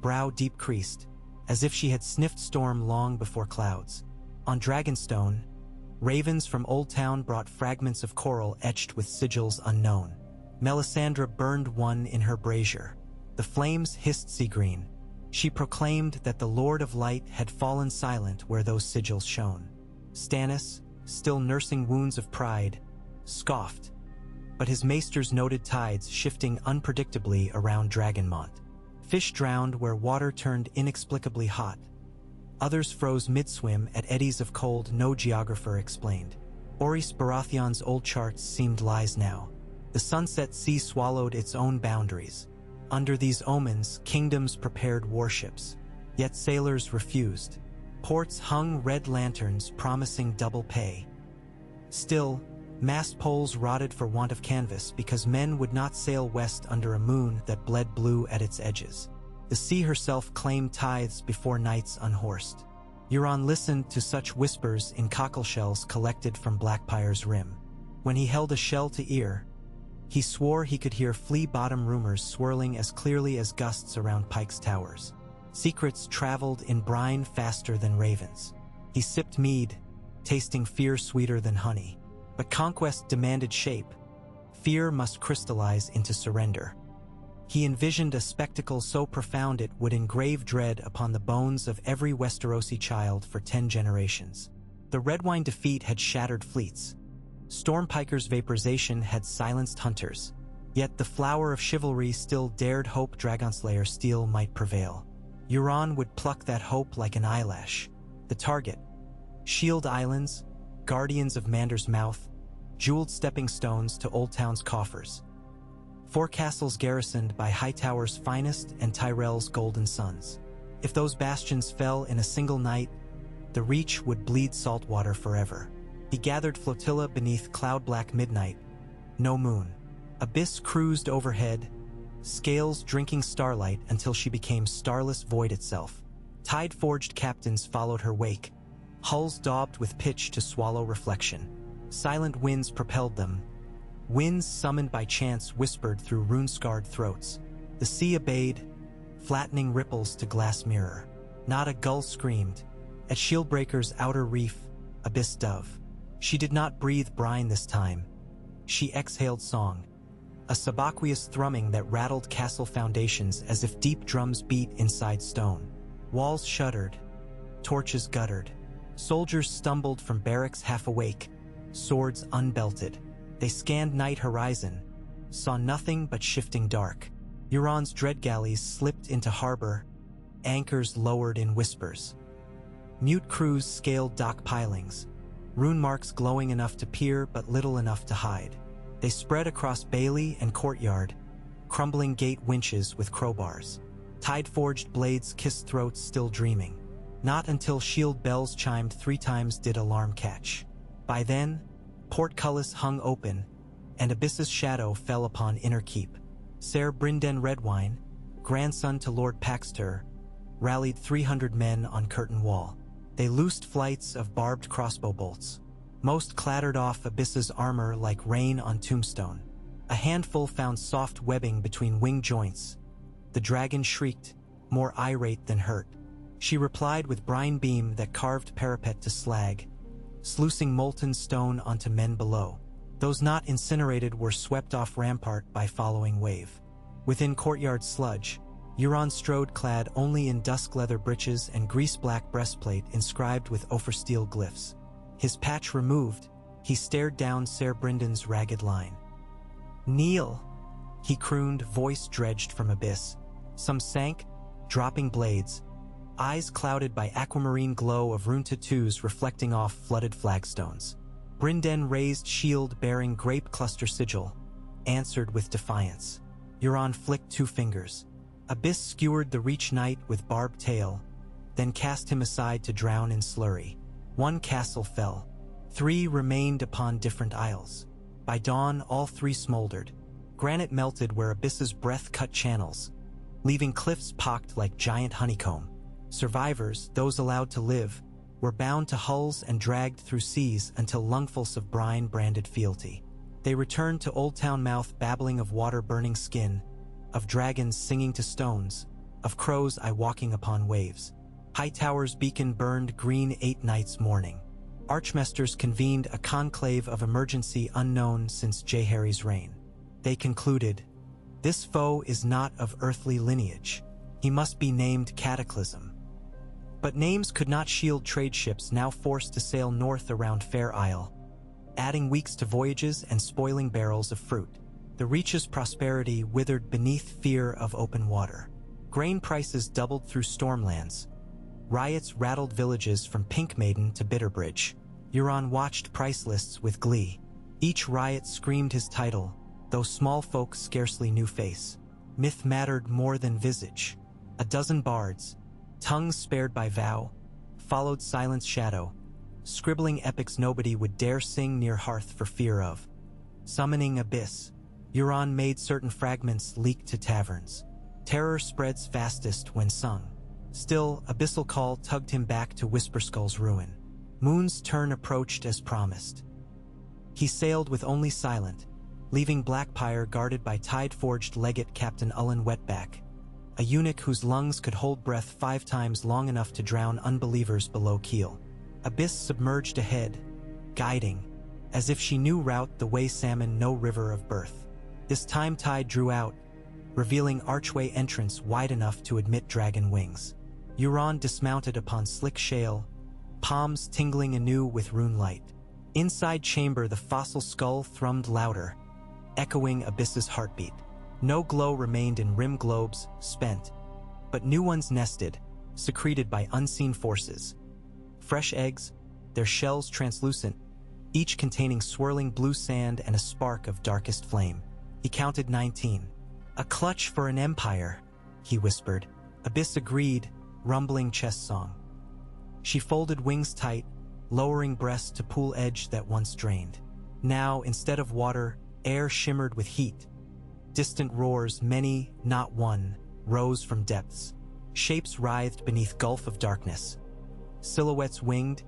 brow deep creased, as if she had sniffed storm long before clouds. On Dragonstone, ravens from Old Town brought fragments of coral etched with sigils unknown. Melisandre burned one in her brazier. The flames hissed sea-green. She proclaimed that the Lord of Light had fallen silent where those sigils shone. Stannis, still nursing wounds of pride, scoffed, but his maesters noted tides shifting unpredictably around Dragonmont. Fish drowned where water turned inexplicably hot. Others froze mid-swim at eddies of cold no geographer explained. Orys Baratheon's old charts seemed lies now. The sunset sea swallowed its own boundaries. Under these omens, kingdoms prepared warships. Yet sailors refused. Ports hung red lanterns promising double pay. Still, mast poles rotted for want of canvas because men would not sail west under a moon that bled blue at its edges. The sea herself claimed tithes before nights unhorsed. Euron listened to such whispers in cockleshells collected from Blackpyre's rim. When he held a shell to ear, He swore he could hear flea-bottom rumors swirling as clearly as gusts around Pike's towers. Secrets traveled in brine faster than ravens. He sipped mead, tasting fear sweeter than honey. But conquest demanded shape. Fear must crystallize into surrender. He envisioned a spectacle so profound it would engrave dread upon the bones of every Westerosi child for 10 generations. The Redwyne defeat had shattered fleets. Stormpike's vaporization had silenced hunters. Yet the flower of chivalry still dared hope Dragonslayer steel might prevail. Euron would pluck that hope like an eyelash. The target: Shield Islands, guardians of Mander's Mouth, jeweled stepping stones to Old Town's coffers. 4 castles garrisoned by Hightower's finest and Tyrell's golden sons. If those bastions fell in a single night, the Reach would bleed saltwater forever. He gathered flotilla beneath cloud-black midnight. No moon. Abyss cruised overhead, scales drinking starlight until she became starless void itself. Tide-forged captains followed her wake, hulls daubed with pitch to swallow reflection. Silent winds propelled them. Winds summoned by chance whispered through rune-scarred throats. The sea obeyed, flattening ripples to glass mirror. Not a gull screamed. At Shieldbreaker's outer reef, Abyss dove. She did not breathe brine this time. She exhaled song, a subaqueous thrumming that rattled castle foundations as if deep drums beat inside stone. Walls shuddered, torches guttered. Soldiers stumbled from barracks half awake, swords unbelted. They scanned night horizon, saw nothing but shifting dark. Euron's dread galleys slipped into harbor, anchors lowered in whispers. Mute crews scaled dock pilings, rune marks glowing enough to peer but little enough to hide. They spread across bailey and courtyard, crumbling gate winches with crowbars. Tide-forged blades kissed throats still dreaming. Not until shield bells chimed 3 times did alarm catch. By then, portcullis hung open, and Abyss's shadow fell upon Inner Keep. Ser Brynden Redwyne, grandson to Lord Paxter, rallied 300 men on Curtain Wall. They loosed flights of barbed crossbow bolts. Most clattered off Abyss's armor like rain on tombstone. A handful found soft webbing between wing joints. The dragon shrieked, more irate than hurt. She replied with brine beam that carved parapet to slag, sluicing molten stone onto men below. Those not incinerated were swept off rampart by following wave. Within courtyard sludge, Euron strode clad only in dusk leather breeches and grease-black breastplate inscribed with Ophrysteel glyphs. His patch removed, he stared down Ser Brynden's ragged line. "Kneel," he crooned, voice dredged from abyss. Some sank, dropping blades, eyes clouded by aquamarine glow of rune tattoos reflecting off flooded flagstones. Brynden raised shield-bearing grape cluster sigil, answered with defiance. Euron flicked 2 fingers. Abyss skewered the Reach Knight with barbed tail, then cast him aside to drown in slurry. 1 castle fell. 3 remained upon different isles. By dawn, all 3 smoldered. Granite melted where Abyss's breath cut channels, leaving cliffs pocked like giant honeycomb. Survivors, those allowed to live, were bound to hulls and dragged through seas until lungfuls of brine branded fealty. They returned to Old Town mouth babbling of water burning skin, of dragons singing to stones, of crows walking upon waves. Hightower's beacon burned green 8 nights morning. Archmesters convened a conclave of emergency unknown since Jaehaerys' reign. They concluded, this foe is not of earthly lineage. He must be named Cataclysm. But names could not shield trade ships now forced to sail north around Fair Isle, adding weeks to voyages and spoiling barrels of fruit. The Reach's prosperity withered beneath fear of open water. Grain prices doubled through Stormlands. Riots rattled villages from Pink Maiden to Bitterbridge. Euron watched price lists with glee. Each riot screamed his title, though small folk scarcely knew face. Myth mattered more than visage. A dozen bards, tongues spared by vow, followed Silence Shadow, scribbling epics nobody would dare sing near hearth for fear of. Summoning Abyss, Euron made certain fragments leak to taverns. Terror spreads fastest when sung. Still, Abyssal Call tugged him back to Whisperskull's ruin. Moon's turn approached as promised. He sailed with only Silent, leaving Blackpyre guarded by Tide-forged legate Captain Ullen Wetback, a eunuch whose lungs could hold breath 5 times long enough to drown unbelievers below keel. Abyss submerged ahead, guiding, as if she knew route the way salmon know river of birth. This time Tide drew out, revealing archway entrance wide enough to admit dragon wings. Euron dismounted upon slick shale, palms tingling anew with rune light. Inside chamber the fossil skull thrummed louder, echoing Abyss's heartbeat. No glow remained in rim globes, spent, but new ones nested, secreted by unseen forces. Fresh eggs, their shells translucent, each containing swirling blue sand and a spark of darkest flame. He counted 19. "A clutch for an empire," he whispered. Abyss agreed, rumbling chest song. She folded wings tight, lowering breast to pool edge that once drained. Now, instead of water, air shimmered with heat. Distant roars, many, not one, rose from depths. Shapes writhed beneath gulf of darkness. Silhouettes winged,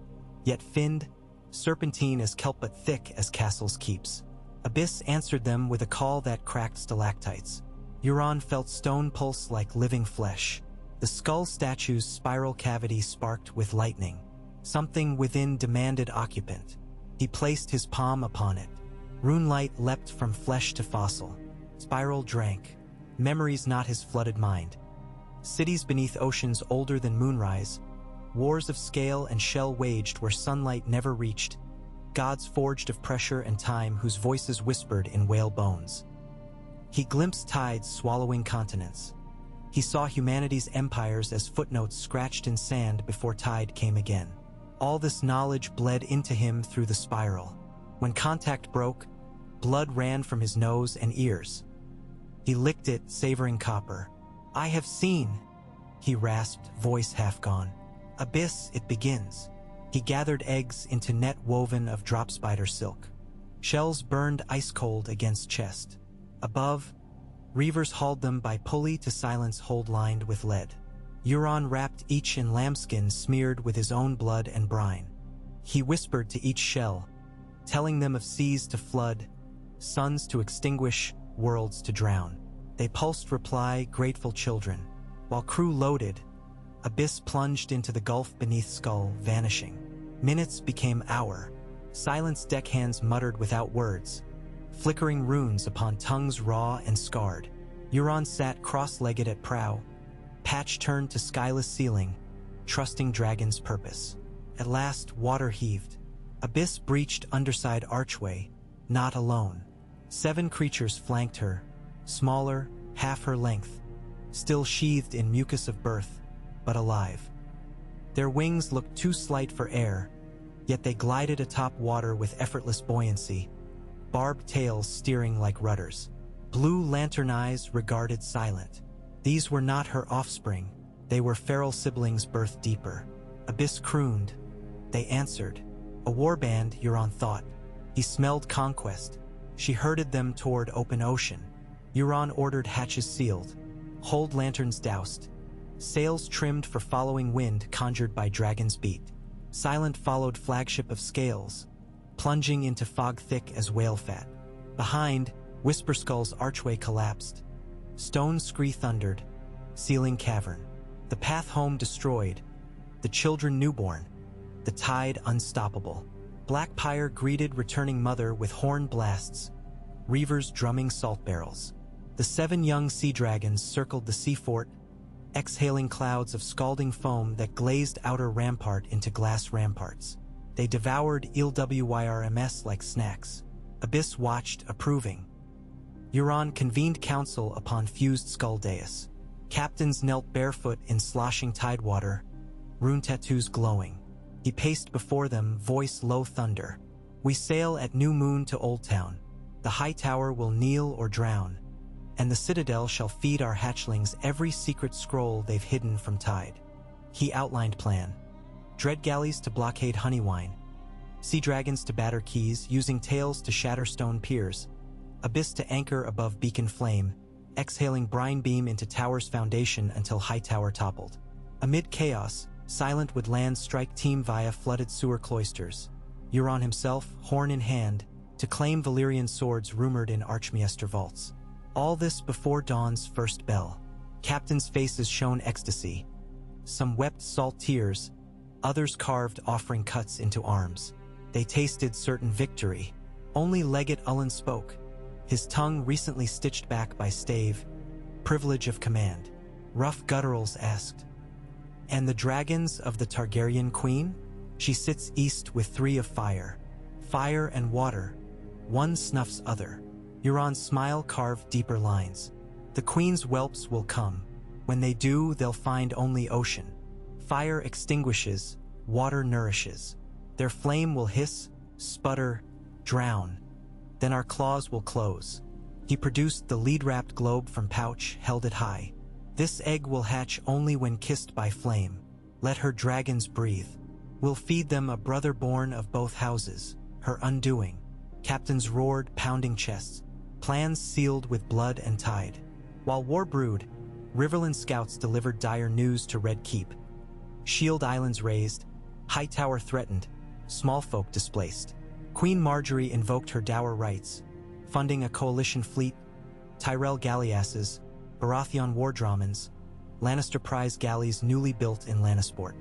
yet finned, serpentine as kelp but thick as castles' keeps. Abyss answered them with a call that cracked stalactites. Euron felt stone pulse like living flesh. The skull statue's spiral cavity sparked with lightning. Something within demanded occupant. He placed his palm upon it. Rune light leapt from flesh to fossil. Spiral drank. Memories not his flooded mind. Cities beneath oceans older than moonrise. Wars of scale and shell waged where sunlight never reached. Gods forged of pressure and time whose voices whispered in whale bones. He glimpsed tides swallowing continents. He saw humanity's empires as footnotes scratched in sand before tide came again. All this knowledge bled into him through the spiral. When contact broke, blood ran from his nose and ears. He licked it, savoring copper. "I have seen," he rasped, voice half gone. "Abyss, it begins." He gathered eggs into net woven of drop spider silk. Shells burned ice-cold against chest. Above, reavers hauled them by pulley to silence hold lined with lead. Euron wrapped each in lambskin smeared with his own blood and brine. He whispered to each shell, telling them of seas to flood, suns to extinguish, worlds to drown. They pulsed reply, grateful children. While crew loaded, Abyss plunged into the gulf beneath skull, vanishing. Minutes became hour. Silence deckhands muttered without words, flickering runes upon tongues raw and scarred. Euron sat cross-legged at prow, patch turned to skyless ceiling, trusting dragon's purpose. At last, water heaved. Abyss breached underside archway, not alone. 7 creatures flanked her, smaller, half her length, still sheathed in mucus of birth, but alive. Their wings looked too slight for air, yet they glided atop water with effortless buoyancy, barbed tails steering like rudders. Blue lantern eyes regarded silent. These were not her offspring, they were feral siblings birthed deeper. Abyss crooned. They answered. A warband, Euron thought. He smelled conquest. She herded them toward open ocean. Euron ordered hatches sealed, hold lanterns doused, sails trimmed for following wind conjured by dragon's beat. Silent followed flagship of scales, plunging into fog thick as whale fat. Behind, Whisper Skull's archway collapsed. Stone scree thundered, sealing cavern. The path home destroyed, the children newborn, the tide unstoppable. Blackpyre greeted returning mother with horn blasts, reavers drumming salt barrels. The 7 young sea dragons circled the sea fort, exhaling clouds of scalding foam that glazed outer rampart into glass ramparts. They devoured ILWYRMS like snacks. Abyss watched, approving. Euron convened council upon fused skull dais. Captains knelt barefoot in sloshing tidewater, rune tattoos glowing. He paced before them, voice low thunder. "We sail at new moon to Old Town. The high tower will kneel or drown, and the citadel shall feed our hatchlings every secret scroll they've hidden from tide." He outlined plan. Dread galleys to blockade Honeywine, sea dragons to batter keys, using tails to shatter stone piers, Abyss to anchor above beacon flame, exhaling brine beam into tower's foundation until high tower toppled. Amid chaos, Silent would land strike team via flooded sewer cloisters. Euron himself, horn in hand, to claim Valyrian swords rumored in Archmaester vaults. All this before dawn's first bell. Captains' faces shone ecstasy. Some wept salt tears, others carved offering cuts into arms. They tasted certain victory. Only Legate Ullen spoke, his tongue recently stitched back by stave, privilege of command. Rough gutturals asked, "And the dragons of the Targaryen queen? She sits east with 3 of fire. Fire and water, one snuffs other." Euron's smile carved deeper lines. "The queen's whelps will come. When they do, they'll find only ocean. Fire extinguishes, water nourishes. Their flame will hiss, sputter, drown. Then our claws will close." He produced the lead-wrapped globe from pouch, held it high. "This egg will hatch only when kissed by flame. Let her dragons breathe. We'll feed them a brother born of both houses, her undoing." Captains roared, pounding chests, plans sealed with blood and tide. While war brewed, Riverland scouts delivered dire news to Red Keep. Shield Islands razed, Hightower threatened, small folk displaced. Queen Marjorie invoked her dower rights, funding a coalition fleet, Tyrell galleasses, Baratheon war dramans, Lannister prize galleys newly built in Lannisport.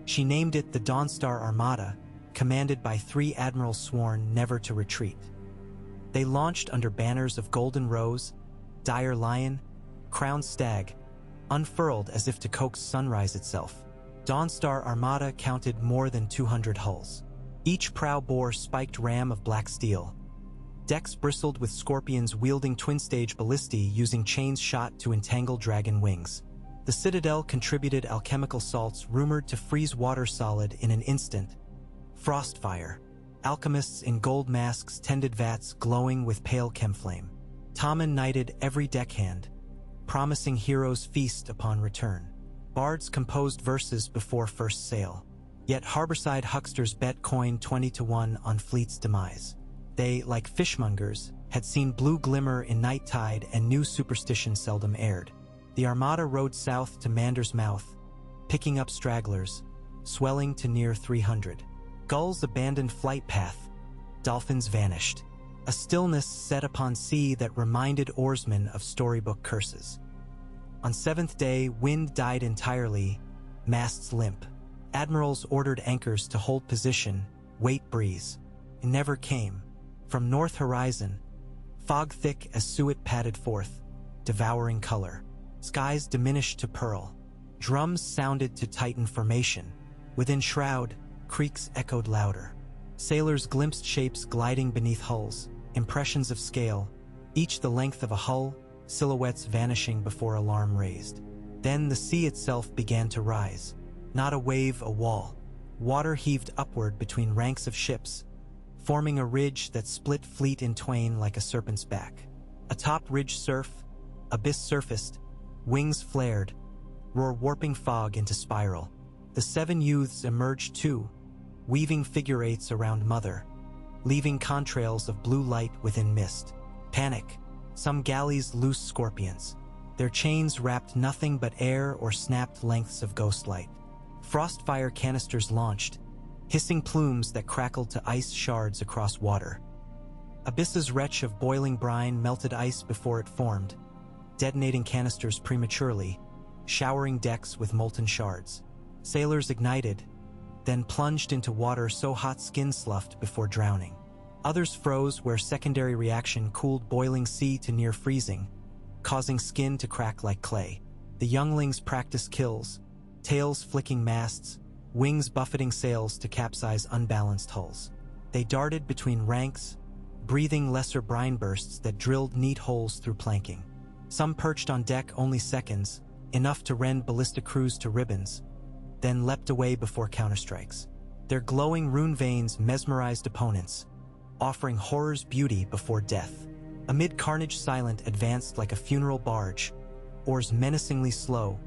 She named it the Dawnstar Armada, commanded by 3 admirals sworn never to retreat. They launched under banners of Golden Rose, Dire Lion, Crowned Stag, unfurled as if to coax sunrise itself. Dawnstar Armada counted more than 200 hulls. Each prow bore spiked ram of black steel. Decks bristled with scorpions wielding twin-stage ballistae using chains shot to entangle dragon wings. The Citadel contributed alchemical salts rumored to freeze water solid in an instant. Frostfire. Alchemists in gold masks tended vats glowing with pale chemflame. Tommen knighted every deckhand, promising heroes feast upon return. Bards composed verses before first sail. Yet harborside hucksters bet coin 20-1 on fleet's demise. They, like fishmongers, had seen blue glimmer in night tide and knew superstition seldom aired. The Armada rode south to Mander's Mouth, picking up stragglers, swelling to near 300. Gulls abandoned flight path, dolphins vanished. A stillness set upon sea that reminded oarsmen of storybook curses. On 7th day, wind died entirely, masts limp. Admirals ordered anchors to hold position, wait breeze. It never came. From north horizon, fog thick as suet padded forth, devouring color. Skies diminished to pearl. Drums sounded to tighten formation. Within shroud, creaks echoed louder. Sailors glimpsed shapes gliding beneath hulls, impressions of scale, each the length of a hull, silhouettes vanishing before alarm raised. Then the sea itself began to rise. Not a wave, a wall. Water heaved upward between ranks of ships, forming a ridge that split fleet in twain like a serpent's back. Atop ridge surf, abyss surfaced, wings flared, roar warping fog into spiral. The 7 youths emerged too, weaving figure eights around Mother, leaving contrails of blue light within mist. Panic. Some galleys loosed scorpions. Their chains wrapped nothing but air or snapped lengths of ghostlight. Frostfire canisters launched, hissing plumes that crackled to ice shards across water. Abyss's retch of boiling brine melted ice before it formed, detonating canisters prematurely, showering decks with molten shards. Sailors ignited, then plunged into water so hot skin sloughed before drowning. Others froze where secondary reaction cooled boiling sea to near freezing, causing skin to crack like clay. The younglings practiced kills, tails flicking masts, wings buffeting sails to capsize unbalanced hulls. They darted between ranks, breathing lesser brine bursts that drilled neat holes through planking. Some perched on deck only seconds, enough to rend ballista crews to ribbons, then leapt away before counterstrikes. Their glowing rune veins mesmerized opponents, offering horror's beauty before death. Amid carnage silent advanced like a funeral barge, oars menacingly slow,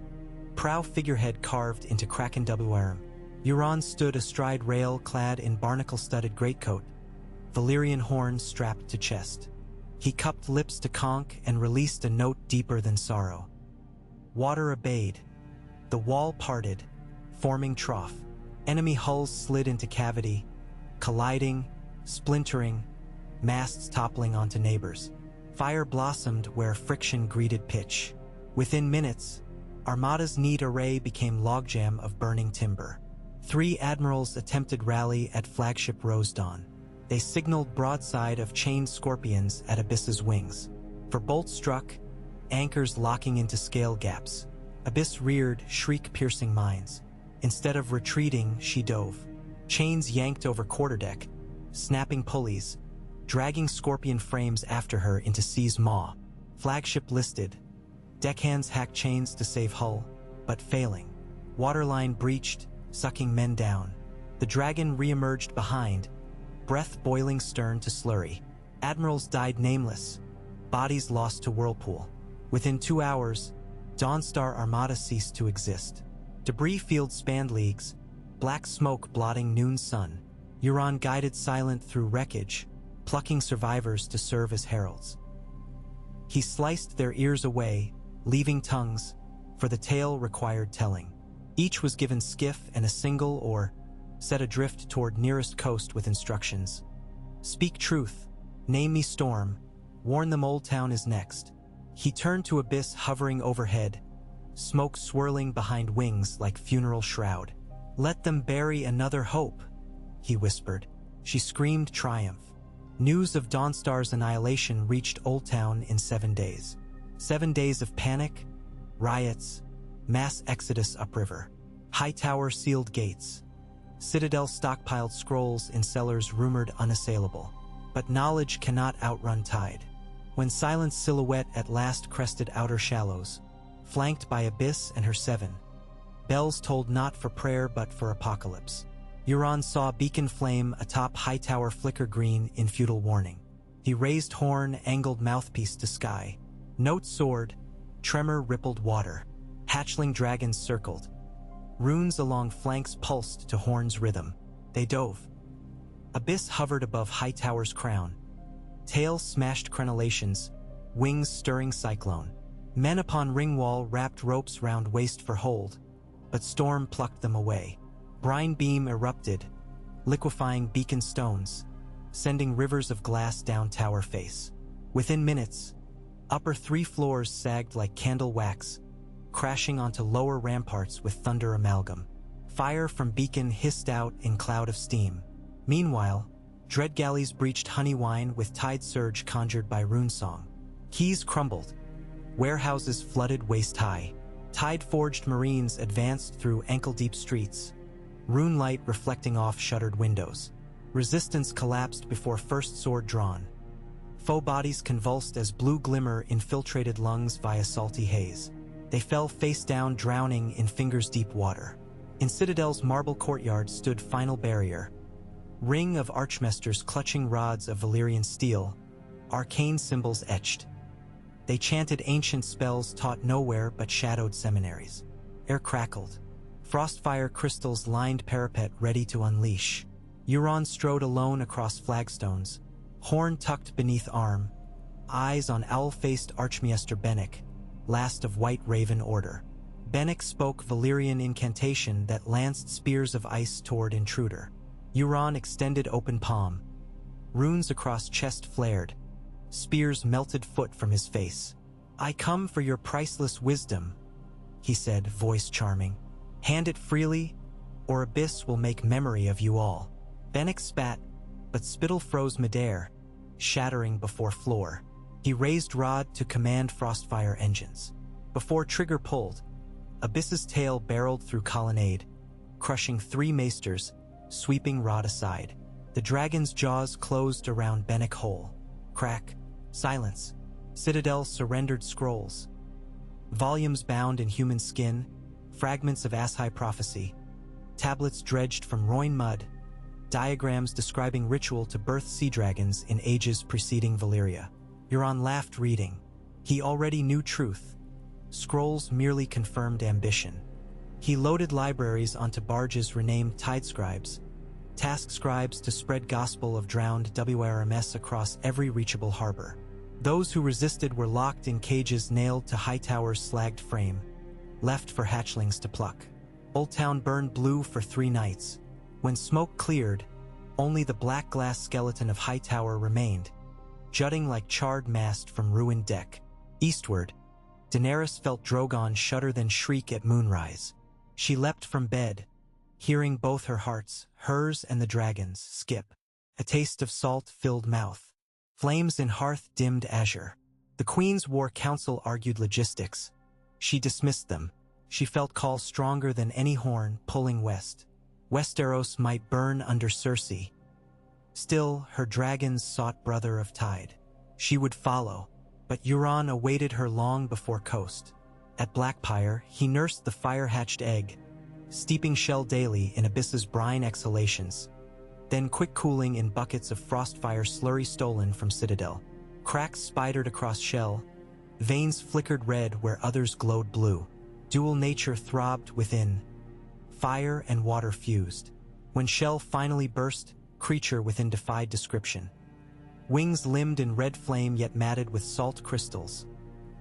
prow figurehead carved into Kraken WRM. Euron stood astride rail clad in barnacle-studded greatcoat, Valyrian horn strapped to chest. He cupped lips to conch and released a note deeper than sorrow. Water obeyed. The wall parted, forming trough. Enemy hulls slid into cavity, colliding, splintering, masts toppling onto neighbors. Fire blossomed where friction greeted pitch. Within minutes, Armada's neat array became logjam of burning timber. 3 admirals attempted rally at flagship Rosedawn. They signaled broadside of chained scorpions at Abyss's wings. For bolt struck, anchors locking into scale gaps. Abyss reared, shriek-piercing mines. Instead of retreating, she dove. Chains yanked over quarterdeck, snapping pulleys, dragging scorpion frames after her into sea's maw. Flagship listed. Deckhands hacked chains to save hull, but failing. Waterline breached, sucking men down. The dragon re-emerged behind, breath boiling stern to slurry. Admirals died nameless, bodies lost to whirlpool. Within 2 hours, Dawnstar Armada ceased to exist. Debris fields spanned leagues, black smoke blotting noon sun. Euron guided silent through wreckage, plucking survivors to serve as heralds. He sliced their ears away, leaving tongues, for the tale required telling. Each was given skiff and a single oar, set adrift toward nearest coast with instructions. Speak truth, name me storm, warn them Old Town is next. He turned to Abyss hovering overhead, smoke swirling behind wings like funeral shroud. Let them bury another hope, he whispered. She screamed triumph. News of Dawnstar's annihilation reached Old Town in 7 days. 7 days of panic, riots, mass exodus upriver. Hightower sealed gates. Citadel stockpiled scrolls in cellars rumored unassailable. But knowledge cannot outrun tide. When Silent's silhouette at last crested outer shallows, flanked by Abyss and her 7, bells tolled not for prayer but for apocalypse. Euron saw beacon flame atop Hightower flicker green in futile warning. He raised horn, angled mouthpiece to sky. Note soared, tremor rippled water. Hatchling dragons circled. Runes along flanks pulsed to horn's rhythm. They dove. Abyss hovered above Hightower's crown. Tail smashed crenellations, wings stirring cyclone. Men upon ring wall wrapped ropes round waist for hold, but storm plucked them away. Brine beam erupted, liquefying beacon stones, sending rivers of glass down tower face. Within minutes, upper 3 floors sagged like candle wax, crashing onto lower ramparts with thunder amalgam. Fire from beacon hissed out in cloud of steam. Meanwhile, dread galleys breached Honeywine with tide surge conjured by runesong. Quays crumbled, warehouses flooded waist-high. Tide-forged marines advanced through ankle-deep streets, rune light reflecting off shuttered windows. Resistance collapsed before first sword drawn. Foe bodies convulsed as blue glimmer infiltrated lungs via salty haze. They fell face down, drowning in fingers-deep water. In Citadel's marble courtyard stood final barrier. Ring of archmesters clutching rods of Valyrian steel, arcane symbols etched. They chanted ancient spells taught nowhere but shadowed seminaries. Air crackled. Frostfire crystals lined parapet ready to unleash. Euron strode alone across flagstones, horn tucked beneath arm, eyes on owl-faced Archmaester Bennick, last of White Raven Order. Bennick spoke Valyrian incantation that lanced spears of ice toward intruder. Euron extended open palm. Runes across chest flared. Spears melted foot from his face. I come for your priceless wisdom, he said, voice charming. Hand it freely, or Abyss will make memory of you all. Bennick spat, but spittle froze midair, shattering before floor. He raised rod to command Frostfire engines. Before trigger pulled, Abyss's tail barreled through colonnade, crushing 3 maesters, sweeping rod aside. The dragon's jaws closed around Bennick whole. Crack. Silence. Citadel surrendered scrolls. Volumes bound in human skin, fragments of Ass-High prophecy, tablets dredged from Rhoyne mud, diagrams describing ritual to birth sea dragons in ages preceding Valyria. Euron laughed reading. He already knew truth. Scrolls merely confirmed ambition. He loaded libraries onto barges renamed Tide Scribes, task scribes to spread gospel of drowned WRMS across every reachable harbor. Those who resisted were locked in cages nailed to Hightower's slagged frame, left for hatchlings to pluck. Old Town burned blue for 3 nights. When smoke cleared, Only the black glass skeleton of Hightower remained, jutting like charred mast from ruined deck. Eastward, Daenerys felt Drogon shudder then shriek at moonrise. She leapt from bed, hearing both her hearts, hers and the dragon's, skip. A taste of salt-filled mouth. Flames in hearth dimmed azure. The Queen's War Council argued logistics. She dismissed them. She felt calls stronger than any horn pulling west. Westeros might burn under Cersei. Still, her dragons sought brother of tide. She would follow, but Euron awaited her long before coast. At Blackpyre, he nursed the fire-hatched egg, steeping shell daily in Abyss's brine exhalations, then quick cooling in buckets of frostfire slurry stolen from Citadel. Cracks spidered across shell, veins flickered red where others glowed blue. Dual nature throbbed within, fire and water fused. When shell finally burst, creature within defied description. Wings limned in red flame yet matted with salt crystals.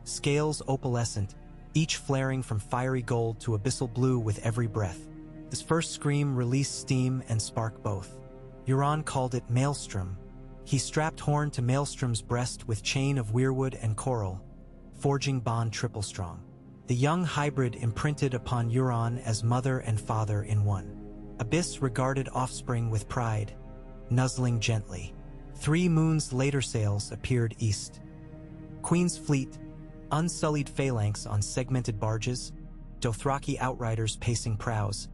Scales opalescent, each flaring from fiery gold to abyssal blue with every breath. His first scream released steam and spark both. Euron called it Maelstrom. He strapped horn to Maelstrom's breast with chain of weirwood and coral, forging bond triple strong. The young hybrid imprinted upon Euron as mother and father in one. Abyss regarded offspring with pride, nuzzling gently. 3 moons later sails appeared east. Queen's fleet, unsullied phalanx on segmented barges, Dothraki outriders pacing prows,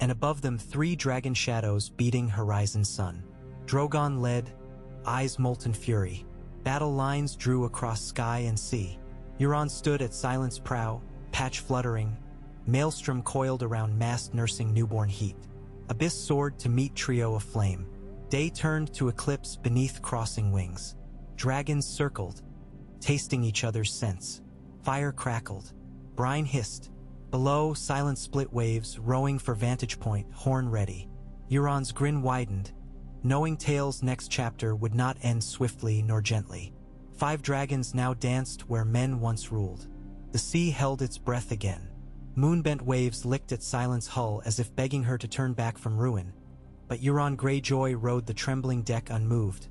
and above them 3 dragon shadows beating horizon sun. Drogon led, eyes molten fury. Battle lines drew across sky and sea. Euron stood at Silent's prow, patch fluttering, maelstrom coiled around mast nursing newborn heat. Abyss soared to meet trio of flame. Day turned to eclipse beneath crossing wings. Dragons circled, tasting each other's scents. Fire crackled. Brine hissed. Below, silent split waves, rowing for vantage point, horn ready. Euron's grin widened, knowing Tale's next chapter would not end swiftly nor gently. 5 dragons now danced where men once ruled. The sea held its breath again. Moonbent waves licked at Silent's hull as if begging her to turn back from ruin. But Euron Greyjoy rode the trembling deck unmoved,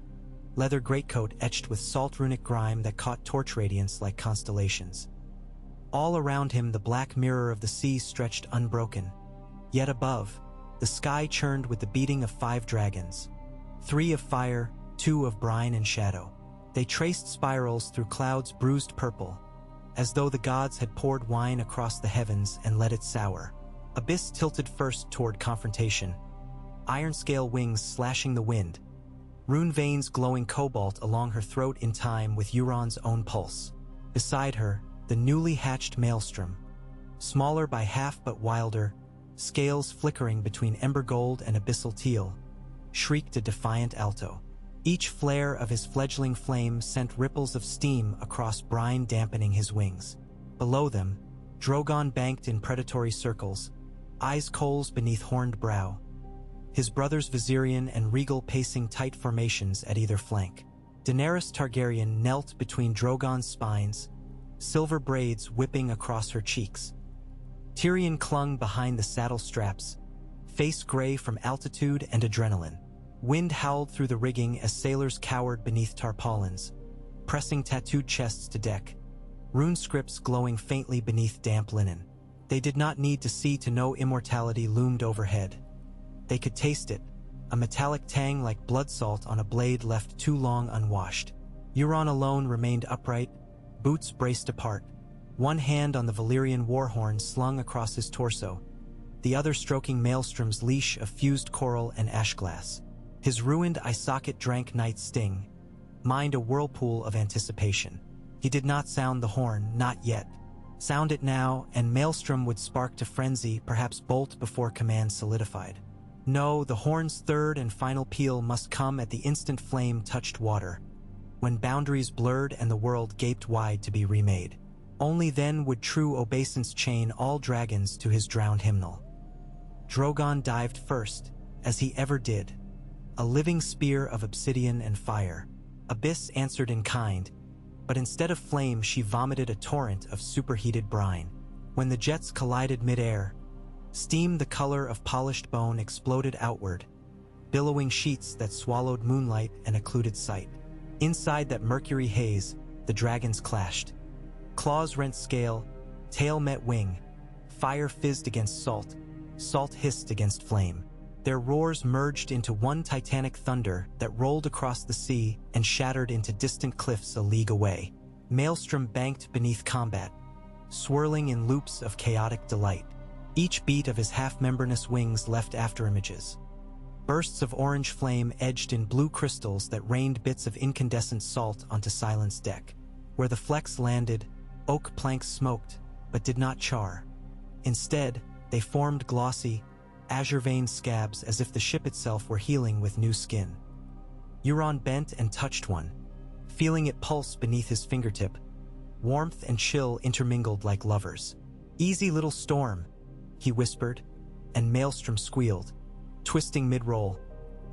leather greatcoat etched with salt runic grime that caught torch radiance like constellations. All around him the black mirror of the sea stretched unbroken. Yet above, the sky churned with the beating of 5 dragons. 3 of fire, 2 of brine and shadow. They traced spirals through clouds bruised purple, as though the gods had poured wine across the heavens and let it sour. Abyss tilted first toward confrontation, iron-scale wings slashing the wind, rune veins glowing cobalt along her throat in time with Euron's own pulse. Beside her, the newly hatched Maelstrom, smaller by half but wilder, scales flickering between ember gold and abyssal teal, shrieked a defiant alto. Each flare of his fledgling flame sent ripples of steam across brine dampening his wings. Below them, Drogon banked in predatory circles, eyes coals beneath horned brow, his brothers Viserion and Regal pacing tight formations at either flank. Daenerys Targaryen knelt between Drogon's spines, silver braids whipping across her cheeks. Tyrion clung behind the saddle straps, face gray from altitude and adrenaline. Wind howled through the rigging as sailors cowered beneath tarpaulins, pressing tattooed chests to deck, rune scripts glowing faintly beneath damp linen. They did not need to see to know immortality loomed overhead. They could taste it, a metallic tang like blood salt on a blade left too long unwashed. Euron alone remained upright, boots braced apart, one hand on the Valyrian warhorn slung across his torso, the other stroking Maelstrom's leash of fused coral and ashglass. His ruined eye socket drank night's sting, mined a whirlpool of anticipation. He did not sound the horn, not yet. Sound it now, and Maelstrom would spark to frenzy, perhaps bolt before command solidified. No, the horn's third and final peal must come at the instant flame touched water, when boundaries blurred and the world gaped wide to be remade. Only then would true obeisance chain all dragons to his drowned hymnal. Drogon dived first, as he ever did, a living spear of obsidian and fire. Abyss answered in kind, but instead of flame she vomited a torrent of superheated brine. When the jets collided mid-air, steam the color of polished bone exploded outward, billowing sheets that swallowed moonlight and occluded sight. Inside that mercury haze, the dragons clashed. Claws rent scale, tail met wing, fire fizzed against salt, salt hissed against flame. Their roars merged into one titanic thunder that rolled across the sea and shattered into distant cliffs a league away. Maelstrom banked beneath combat, swirling in loops of chaotic delight. Each beat of his half-membranous wings left afterimages. Bursts of orange flame edged in blue crystals that rained bits of incandescent salt onto Silent's deck. Where the flecks landed, oak planks smoked, but did not char. Instead, they formed glossy, azure-veined scabs as if the ship itself were healing with new skin. Euron bent and touched one, feeling it pulse beneath his fingertip. Warmth and chill intermingled like lovers. "Easy little storm," he whispered, and Maelstrom squealed, twisting mid-roll,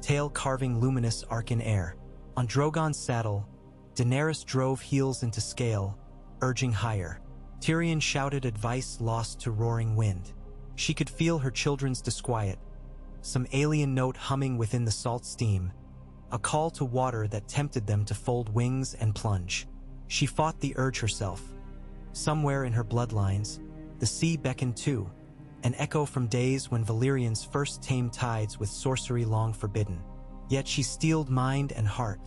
tail carving luminous arc in air. On Drogon's saddle, Daenerys drove heels into scale, urging higher. Tyrion shouted advice lost to roaring wind. She could feel her children's disquiet, some alien note humming within the salt steam, a call to water that tempted them to fold wings and plunge. She fought the urge herself. Somewhere in her bloodlines, the sea beckoned too, an echo from days when Valyrians first tamed tides with sorcery long forbidden. Yet she steeled mind and heart.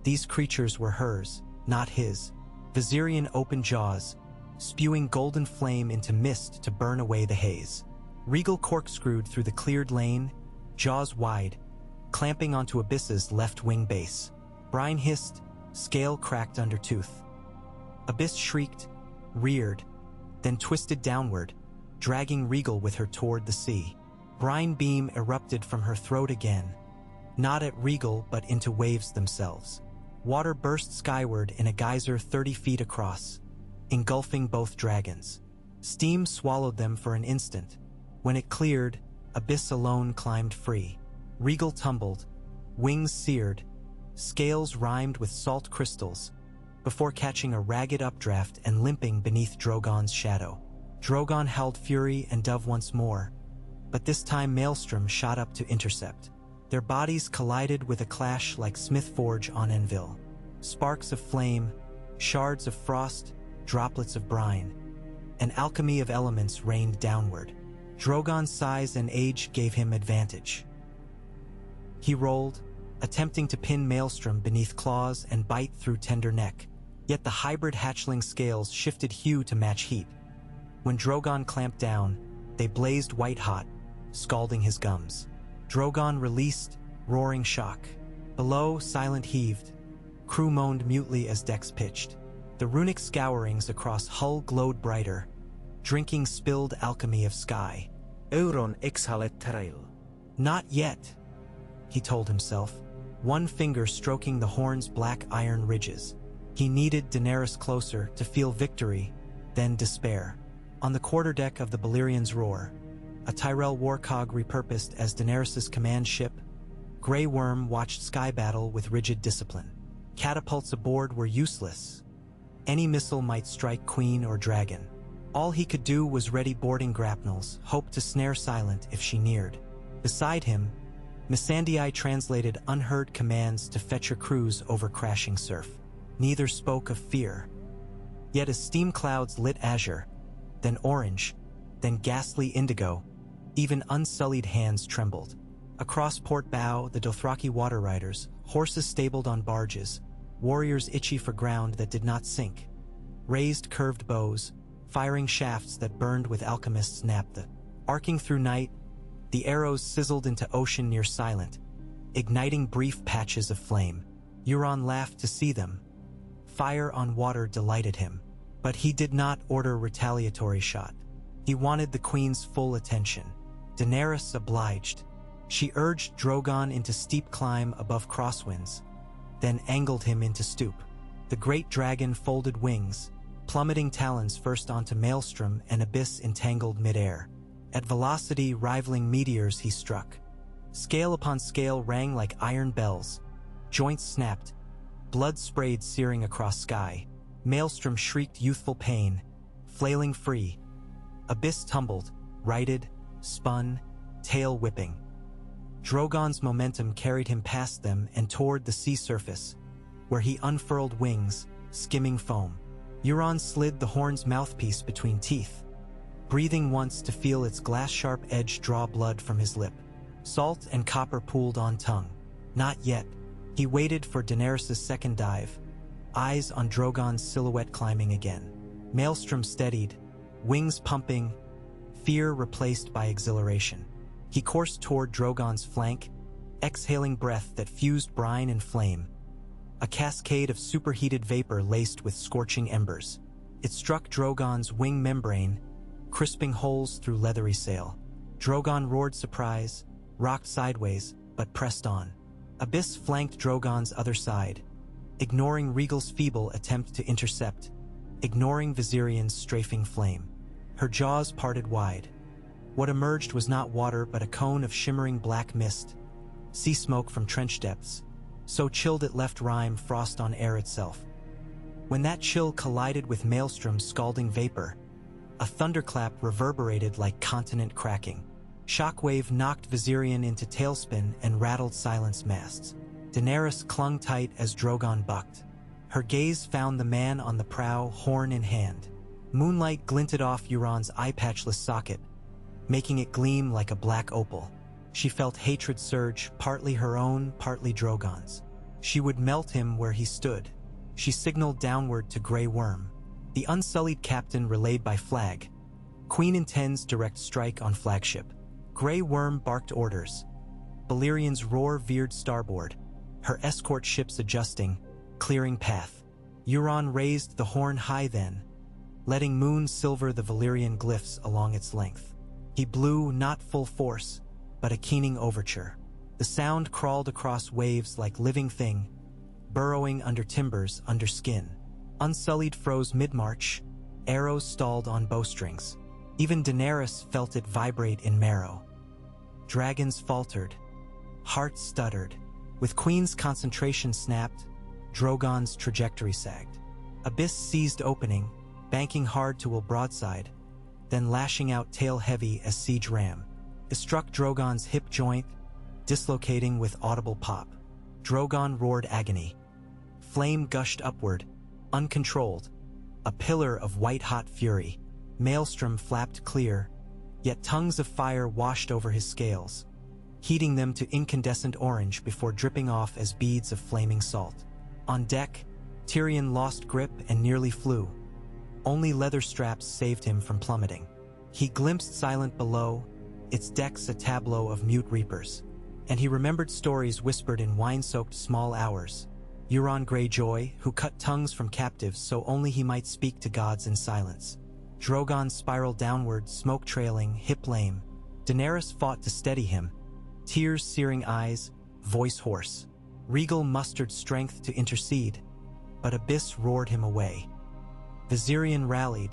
These creatures were hers, not his. Viserion opened jaws, spewing golden flame into mist to burn away the haze. Regal corkscrewed through the cleared lane, jaws wide, clamping onto Abyss's left wing base. Brine hissed, scale cracked under tooth. Abyss shrieked, reared, then twisted downward, dragging Regal with her toward the sea. Brine beam erupted from her throat again, not at Regal but into waves themselves. Water burst skyward in a geyser 30 feet across, engulfing both dragons. Steam swallowed them for an instant. When it cleared, Abyss alone climbed free. Regal tumbled, wings seared, scales rimed with salt crystals, before catching a ragged updraft and limping beneath Drogon's shadow. Drogon howled fury and dove once more, but this time Maelstrom shot up to intercept. Their bodies collided with a clash like Smith Forge on anvil. Sparks of flame, shards of frost, droplets of brine. An alchemy of elements rained downward. Drogon's size and age gave him advantage. He rolled, attempting to pin Maelstrom beneath claws and bite through tender neck. Yet the hybrid hatchling scales shifted hue to match heat. When Drogon clamped down, they blazed white-hot, scalding his gums. Drogon released, roaring shock. Below, Silent heaved. Crew moaned mutely as decks pitched. The runic scourings across hull glowed brighter, drinking spilled alchemy of sky.
Euron exhaled trail.
Not yet, he told himself, one finger stroking the horn's black iron ridges. He needed Daenerys closer to feel victory, then despair. On the quarterdeck of the Balerian's Roar, a Tyrell warcog repurposed as Daenerys' command ship, Grey Worm watched sky battle with rigid discipline. Catapults aboard were useless. Any missile might strike queen or dragon. All he could do was ready boarding grapnels, hope to snare Silent if she neared. Beside him, Missandei translated unheard commands to fetch her crews over crashing surf. Neither spoke of fear. Yet as steam clouds lit azure, then orange, then ghastly indigo, even unsullied hands trembled. Across port bow, the Dothraki water riders, horses stabled on barges, warriors itchy for ground that did not sink, raised curved bows, firing shafts that burned with alchemists' naphtha. Arcing through night, the arrows sizzled into ocean near Silent, igniting brief patches of flame. Euron laughed to see them. Fire on water delighted him, but he did not order retaliatory shot. He wanted the queen's full attention. Daenerys obliged. She urged Drogon into steep climb above crosswinds, then angled him into stoop. The great dragon folded wings, plummeting talons first onto Maelstrom and Abyss entangled midair. At velocity rivaling meteors he struck. Scale upon scale rang like iron bells. Joints snapped, blood sprayed searing across sky. Maelstrom shrieked youthful pain, flailing free. Abyss tumbled, righted, spun, tail whipping. Drogon's momentum carried him past them and toward the sea surface, where he unfurled wings, skimming foam. Euron slid the horn's mouthpiece between teeth, breathing once to feel its glass-sharp edge draw blood from his lip. Salt and copper pooled on tongue. Not yet. He waited for Daenerys' second dive, eyes on Drogon's silhouette climbing again. Maelstrom steadied, wings pumping, fear replaced by exhilaration. He coursed toward Drogon's flank, exhaling breath that fused brine and flame, a cascade of superheated vapor laced with scorching embers. It struck Drogon's wing membrane, crisping holes through leathery sail. Drogon roared surprise, rocked sideways, but pressed on. Abyss flanked Drogon's other side, ignoring Rhaegal's feeble attempt to intercept, ignoring Viserion's strafing flame. Her jaws parted wide. What emerged was not water but a cone of shimmering black mist, sea smoke from trench depths, so chilled it left rime frost on air itself. When that chill collided with Maelstrom's scalding vapor, a thunderclap reverberated like continent cracking. Shockwave knocked Viserion into tailspin and rattled Silence masts. Daenerys clung tight as Drogon bucked. Her gaze found the man on the prow, horn in hand. Moonlight glinted off Euron's eye-patchless socket, making it gleam like a black opal. She felt hatred surge, partly her own, partly Drogon's. She would melt him where he stood. She signaled downward to Grey Worm. The unsullied captain relayed by flag. Queen intends direct strike on flagship. Grey Worm barked orders. Balerian's roar veered starboard, her escort ships adjusting, clearing path. Euron raised the horn high then, letting moon silver the Valyrian glyphs along its length. He blew not full force, but a keening overture. The sound crawled across waves like living thing, burrowing under timbers, under skin. Unsullied froze mid-march, arrows stalled on bowstrings. Even Daenerys felt it vibrate in marrow. Dragons faltered, hearts stuttered. With Queen's concentration snapped, Drogon's trajectory sagged. Abyss seized opening, banking hard to a broadside, then lashing out tail-heavy as siege ram. It struck Drogon's hip joint, dislocating with audible pop. Drogon roared agony. Flame gushed upward, uncontrolled, a pillar of white-hot fury. Maelstrom flapped clear, yet tongues of fire washed over his scales, heating them to incandescent orange before dripping off as beads of flaming salt. On deck, Tyrion lost grip and nearly flew. Only leather straps saved him from plummeting. He glimpsed Silent below, its decks a tableau of mute reapers. And he remembered stories whispered in wine-soaked small hours. Euron Greyjoy, who cut tongues from captives so only he might speak to gods in silence. Drogon spiraled downward, smoke trailing, hip lame. Daenerys fought to steady him, tears searing eyes, voice hoarse. Rhaegal mustered strength to intercede, but Abyss roared him away. Viserion rallied,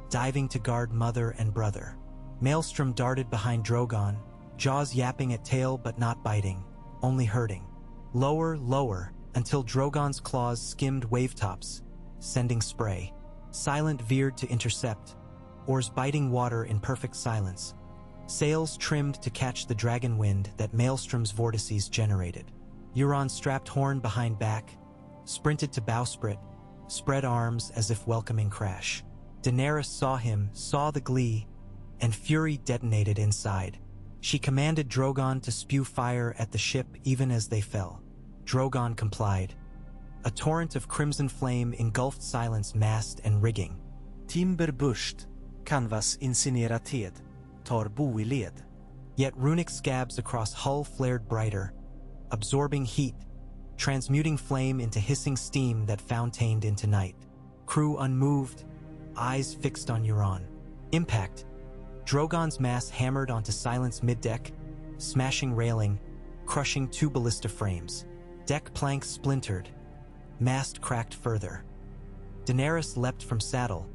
diving to guard mother and brother. Maelstrom darted behind Drogon, jaws yapping at tail but not biting, only hurting. Lower, lower, until Drogon's claws skimmed wavetops, sending spray. Silent veered to intercept, oars biting water in perfect silence. Sails trimmed to catch the dragon wind that Maelstrom's vortices generated. Euron strapped horn behind back, sprinted to bowsprit, spread arms as if welcoming crash. Daenerys saw him, saw the glee, and fury detonated inside. She commanded Drogon to spew fire at the ship even as they fell. Drogon complied. A torrent of crimson flame engulfed Silence mast and rigging.
Timber busht, canvas incinera ted, tar bo I led.
Yet runic scabs across hull flared brighter, absorbing heat, transmuting flame into hissing steam that fountained into night. Crew unmoved, eyes fixed on Euron. Impact. Drogon's mass hammered onto Silence middeck, smashing railing, crushing two ballista frames. Deck planks splintered, mast cracked further. Daenerys leapt from saddle,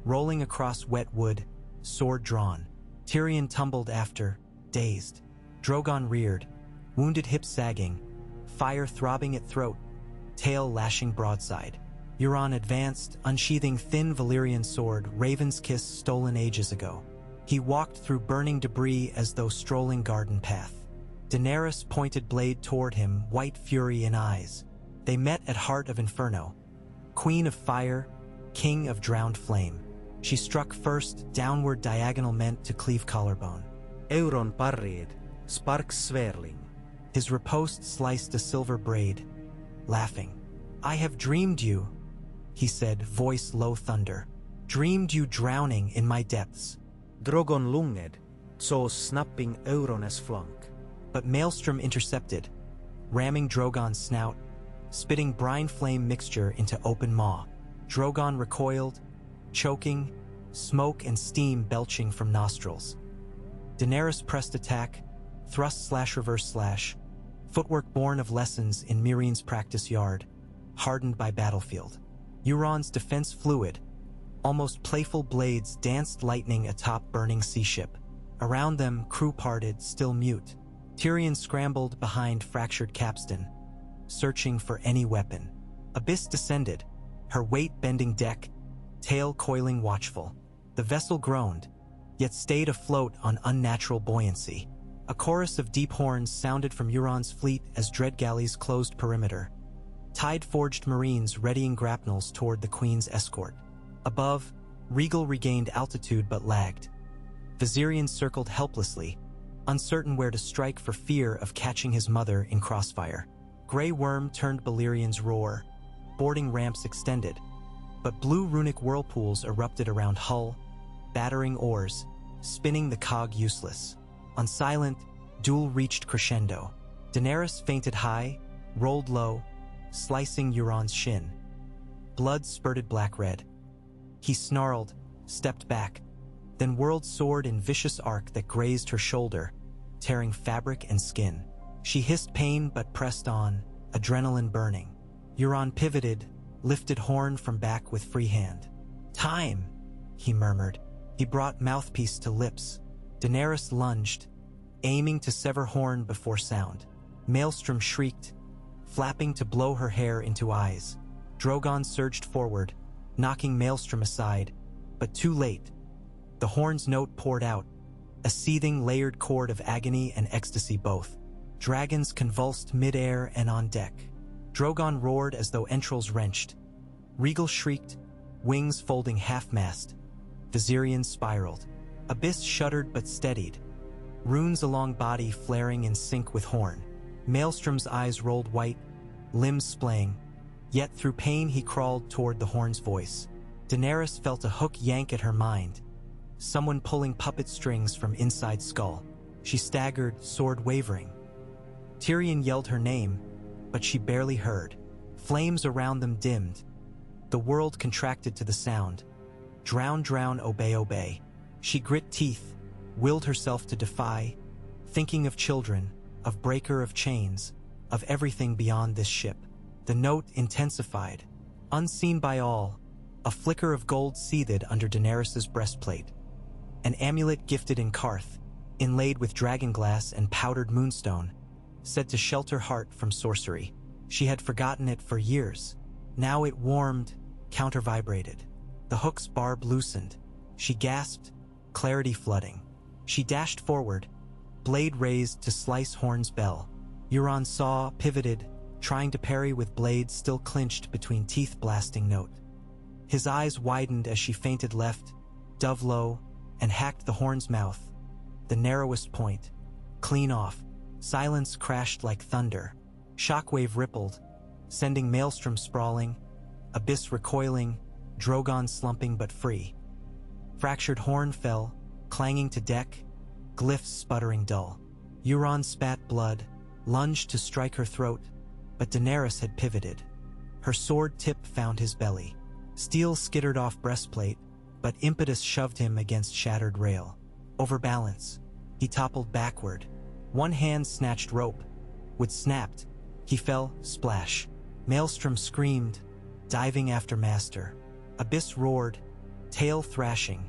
rolling across wet wood, sword drawn. Tyrion tumbled after, dazed. Drogon reared, wounded hip sagging, fire throbbing at throat, tail lashing broadside. Euron advanced, unsheathing thin Valyrian sword, Raven's Kiss stolen ages ago. He walked through burning debris as though strolling garden path. Daenerys pointed blade toward him, white fury in eyes. They met at heart of Inferno. Queen of fire, king of drowned flame. She struck first, downward diagonal meant to cleave collarbone.
Euron parried, sparks swirling.
His riposte sliced a silver braid, laughing. I have dreamed you, he said, voice low thunder. Dreamed you drowning in my depths.
Drogon lunged, så snapping Euron's flank.
But Maelstrom intercepted, ramming Drogon's snout, spitting brine flame mixture into open maw. Drogon recoiled, choking, smoke and steam belching from nostrils. Daenerys pressed attack, thrust/reverse slash, footwork born of lessons in Myreen's practice yard, hardened by battlefield. Euron's defense fluid, almost playful blades danced lightning atop burning sea ship. Around them, crew parted, still mute. Tyrion scrambled behind fractured capstan, searching for any weapon. Abyss descended, her weight bending deck, tail coiling watchful. The vessel groaned, yet stayed afloat on unnatural buoyancy. A chorus of deep horns sounded from Euron's fleet as dread galleys closed perimeter. Tide-forged marines readying grapnels toward the Queen's escort. Above, Regal regained altitude but lagged. Viserion circled helplessly, uncertain where to strike for fear of catching his mother in crossfire. Grey Worm turned Balyrion's roar, boarding ramps extended, but blue runic whirlpools erupted around hull, battering oars, spinning the cog useless. Unsilent, duel reached crescendo. Daenerys fainted high, rolled low, slicing Euron's shin. Blood spurted black-red. He snarled, stepped back, then whirled sword in vicious arc that grazed her shoulder, tearing fabric and skin. She hissed pain but pressed on, adrenaline burning. Euron pivoted, lifted horn from back with free hand. Time, he murmured. He brought mouthpiece to lips. Daenerys lunged, aiming to sever horn before sound. Maelstrom shrieked, flapping to blow her hair into eyes. Drogon surged forward, knocking Maelstrom aside, but too late. The horn's note poured out, a seething layered chord of agony and ecstasy both. Dragons convulsed mid-air and on deck. Drogon roared as though entrails wrenched. Regal shrieked, wings folding half-mast. Viserion spiraled. Abyss shuddered but steadied, runes along body flaring in sync with horn. Maelstrom's eyes rolled white, limbs splaying, yet through pain he crawled toward the horn's voice. Daenerys felt a hook yank at her mind, someone pulling puppet strings from inside skull. She staggered, sword wavering. Tyrion yelled her name, but she barely heard. Flames around them dimmed. The world contracted to the sound. Drown, drown, obey, obey. She grit teeth, willed herself to defy, thinking of children, of breaker of chains, of everything beyond this ship. The note intensified. Unseen by all, a flicker of gold seethed under Daenerys's breastplate. An amulet gifted in Karth, inlaid with dragonglass and powdered moonstone, said to shelter heart from sorcery. She had forgotten it for years. Now it warmed, counter-vibrated. The hook's barb loosened. She gasped, clarity flooding. She dashed forward, blade raised to slice horn's bell. Euron saw, pivoted, trying to parry with blade still clinched between teeth blasting note. His eyes widened as she feinted left, dove low, and hacked the horn's mouth. The narrowest point, clean off. Silence crashed like thunder. Shockwave rippled, sending Maelstrom sprawling, Abyss recoiling, Drogon slumping but free. Fractured horn fell, clanging to deck, glyphs sputtering dull. Euron spat blood, lunged to strike her throat, but Daenerys had pivoted. Her sword tip found his belly. Steel skittered off breastplate, but impetus shoved him against shattered rail. Overbalance, he toppled backward. One hand snatched rope. Wood snapped. He fell, splash. Maelstrom screamed, diving after Master. Abyss roared, tail thrashing,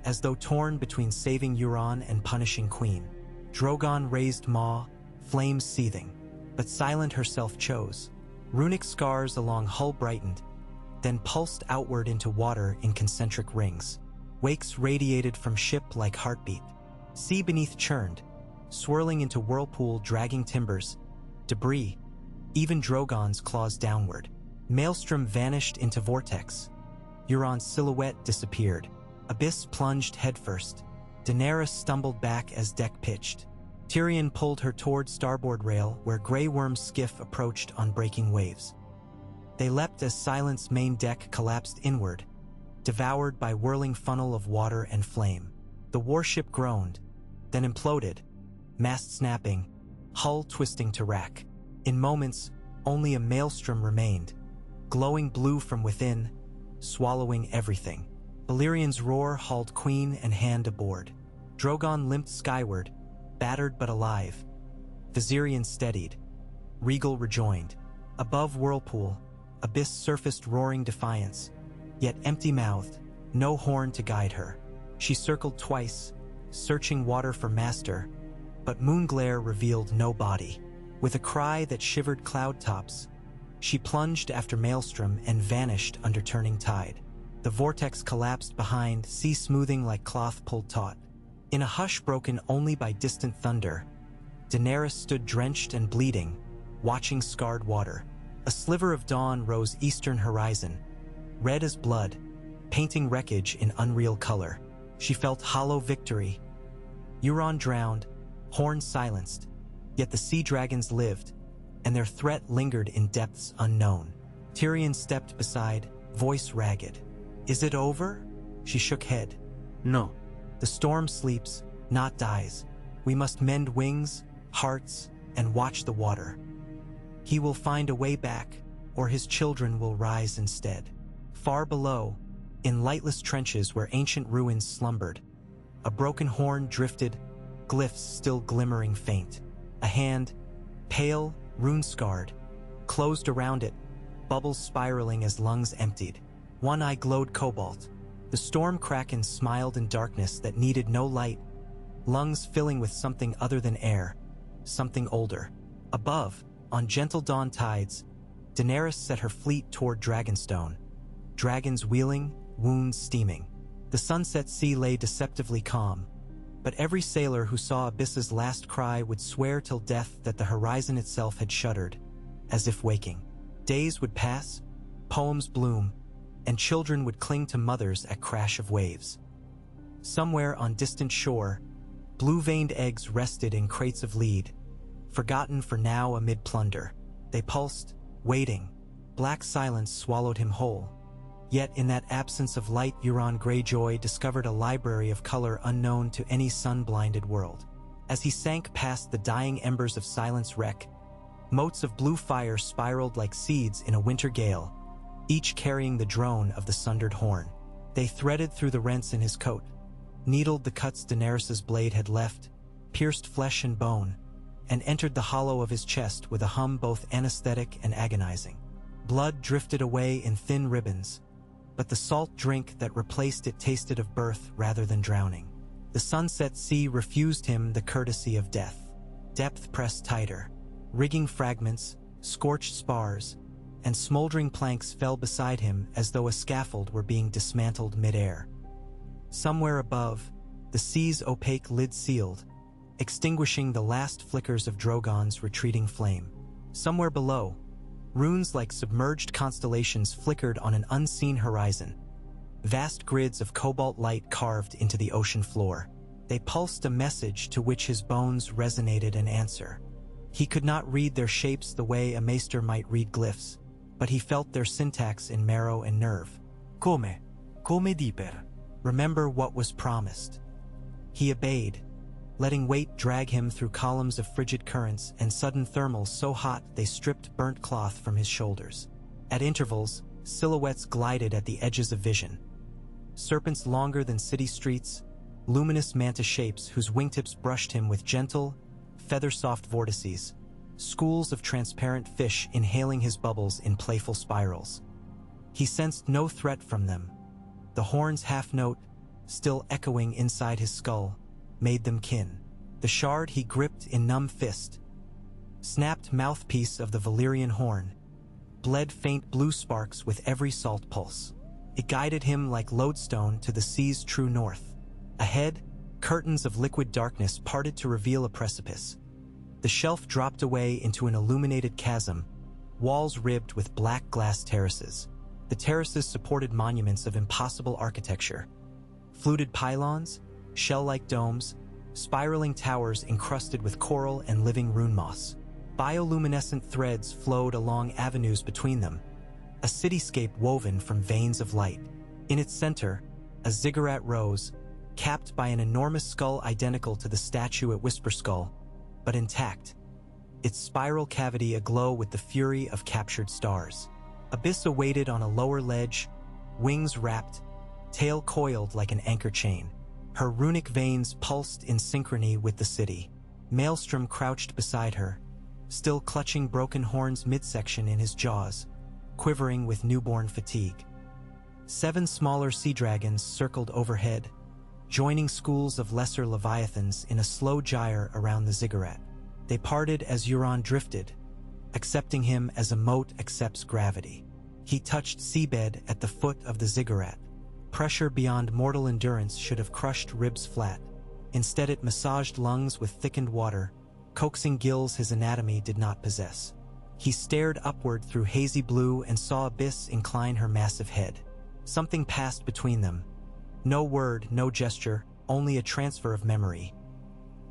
as though torn between saving Euron and punishing Queen. Drogon raised maw, flames seething, but Silent herself chose. Runic scars along hull brightened, then pulsed outward into water in concentric rings. Wakes radiated from ship like heartbeat. Sea beneath churned, swirling into whirlpool, dragging timbers, debris, even Drogon's claws downward. Maelstrom vanished into vortex. Euron's silhouette disappeared. Abyss plunged headfirst. Daenerys stumbled back as deck pitched. Tyrion pulled her toward starboard rail where Grey Worm's skiff approached on breaking waves. They leapt as Silent's main deck collapsed inward, devoured by whirling funnel of water and flame. The warship groaned, then imploded, mast snapping, hull twisting to wrack. In moments, only a maelstrom remained, glowing blue from within, swallowing everything. Valyrion's roar hauled queen and hand aboard. Drogon limped skyward, battered but alive. Viserion steadied. Rhaegal rejoined. Above whirlpool, Abyss surfaced roaring defiance, yet empty-mouthed, no horn to guide her. She circled twice, searching water for master, but moonglare revealed no body. With a cry that shivered cloud tops, she plunged after Maelstrom and vanished under turning tide. The vortex collapsed behind, sea smoothing like cloth pulled taut. In a hush broken only by distant thunder, Daenerys stood drenched and bleeding, watching scarred water. A sliver of dawn rose eastern horizon, red as blood, painting wreckage in unreal color. She felt hollow victory. Euron drowned, horns silenced, yet the sea dragons lived, and their threat lingered in depths unknown. Tyrion stepped beside, voice ragged. "Is it over?" She shook head.
No.
"The storm sleeps, not dies. We must mend wings, hearts, and watch the water. He will find a way back, or his children will rise instead." Far below, in lightless trenches where ancient ruins slumbered, a broken horn drifted, glyphs still glimmering faint. A hand, pale, rune-scarred, closed around it, bubbles spiraling as lungs emptied. One eye glowed cobalt. The storm kraken smiled in darkness that needed no light, lungs filling with something other than air, something older. Above, on gentle dawn tides, Daenerys set her fleet toward Dragonstone. Dragons wheeling, wounds steaming. The sunset sea lay deceptively calm, but every sailor who saw Abyss's last cry would swear till death that the horizon itself had shuddered, as if waking. Days would pass, poems bloom, and children would cling to mothers at crash of waves. Somewhere on distant shore, blue-veined eggs rested in crates of lead, forgotten for now amid plunder. They pulsed, waiting. Black silence swallowed him whole. Yet in that absence of light, Euron Greyjoy discovered a library of color unknown to any sun-blinded world. As he sank past the dying embers of Silent's wreck, motes of blue fire spiraled like seeds in a winter gale, each carrying the drone of the sundered horn. They threaded through the rents in his coat, needled the cuts Daenerys's blade had left, pierced flesh and bone, and entered the hollow of his chest with a hum both anesthetic and agonizing. Blood drifted away in thin ribbons, but the salt drink that replaced it tasted of birth rather than drowning. The sunset sea refused him the courtesy of death. Depth pressed tighter. Rigging fragments, scorched spars, and smoldering planks fell beside him as though a scaffold were being dismantled mid-air. Somewhere above, the sea's opaque lid sealed, extinguishing the last flickers of Drogon's retreating flame. Somewhere below, runes like submerged constellations flickered on an unseen horizon, vast grids of cobalt light carved into the ocean floor. They pulsed a message to which his bones resonated an answer. He could not read their shapes the way a maester might read glyphs, but he felt their syntax in marrow and nerve.
Come diper.
Remember what was promised. He obeyed, letting weight drag him through columns of frigid currents and sudden thermals so hot they stripped burnt cloth from his shoulders. At intervals, silhouettes glided at the edges of vision. Serpents longer than city streets, luminous manta shapes whose wingtips brushed him with gentle, feather-soft vortices, schools of transparent fish inhaling his bubbles in playful spirals. He sensed no threat from them. The horn's half-note, still echoing inside his skull, made them kin. The shard he gripped in numb fist, snapped mouthpiece of the Valyrian horn, bled faint blue sparks with every salt pulse. It guided him like lodestone to the sea's true north. Ahead, Curtains of liquid darkness parted to reveal a precipice. The shelf dropped away into an illuminated chasm, walls ribbed with black glass terraces. The terraces supported monuments of impossible architecture. Fluted pylons, shell-like domes, spiraling towers encrusted with coral and living rune moss. Bioluminescent threads flowed along avenues between them, a cityscape woven from veins of light. In its center, a ziggurat rose, capped by an enormous skull identical to the statue at Whisper Skull, but intact, its spiral cavity aglow with the fury of captured stars. Abyss awaited on a lower ledge, wings wrapped, tail coiled like an anchor chain. Her runic veins pulsed in synchrony with the city. Maelstrom crouched beside her, still clutching Broken Horn's midsection in his jaws, quivering with newborn fatigue. 7 smaller sea dragons circled overhead, joining schools of lesser leviathans in a slow gyre around the ziggurat. They parted as Euron drifted, accepting him as a moat accepts gravity. He touched seabed at the foot of the ziggurat. Pressure beyond mortal endurance should have crushed ribs flat. Instead, it massaged lungs with thickened water, coaxing gills his anatomy did not possess. He stared upward through hazy blue and saw Abyss incline her massive head. Something passed between them. No word, no gesture, only a transfer of memory.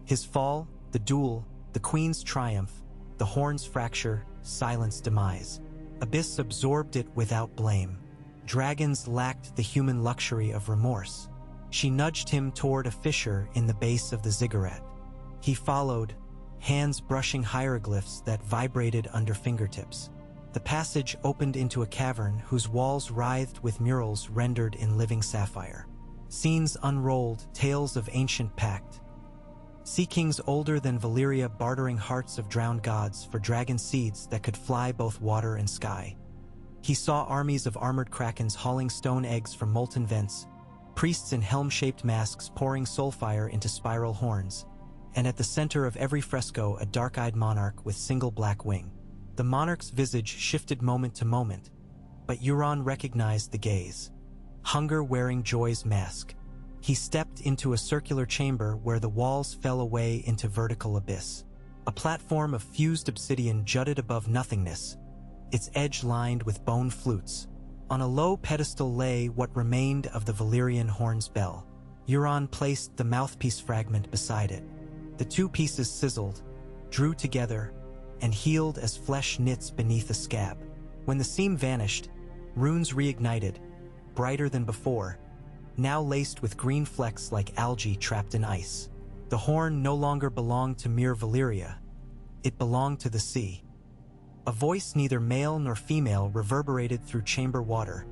His fall, the duel, the Queen's triumph, the horn's fracture, silence demise. Abyss absorbed it without blame. Dragons lacked the human luxury of remorse. She nudged him toward a fissure in the base of the ziggurat. He followed, hands brushing hieroglyphs that vibrated under fingertips. The passage opened into a cavern whose walls writhed with murals rendered in living sapphire. Scenes unrolled, tales of ancient pact. Sea kings older than Valyria bartering hearts of drowned gods for dragon seeds that could fly both water and sky. He saw armies of armored krakens hauling stone eggs from molten vents, priests in helm-shaped masks pouring soulfire into spiral horns, and at the center of every fresco a dark-eyed monarch with single black wing. The monarch's visage shifted moment to moment, but Euron recognized the gaze. Hunger wearing joy's mask. He stepped into a circular chamber where the walls fell away into vertical abyss. A platform of fused obsidian jutted above nothingness, its edge lined with bone flutes. On a low pedestal lay what remained of the Valyrian horn's bell. Euron placed the mouthpiece fragment beside it. The 2 pieces sizzled, drew together, and healed as flesh knits beneath a scab. When the seam vanished, runes reignited, brighter than before, now laced with green flecks like algae trapped in ice. The horn no longer belonged to mere Valyria. It belonged to the sea. A voice neither male nor female reverberated through chamber water,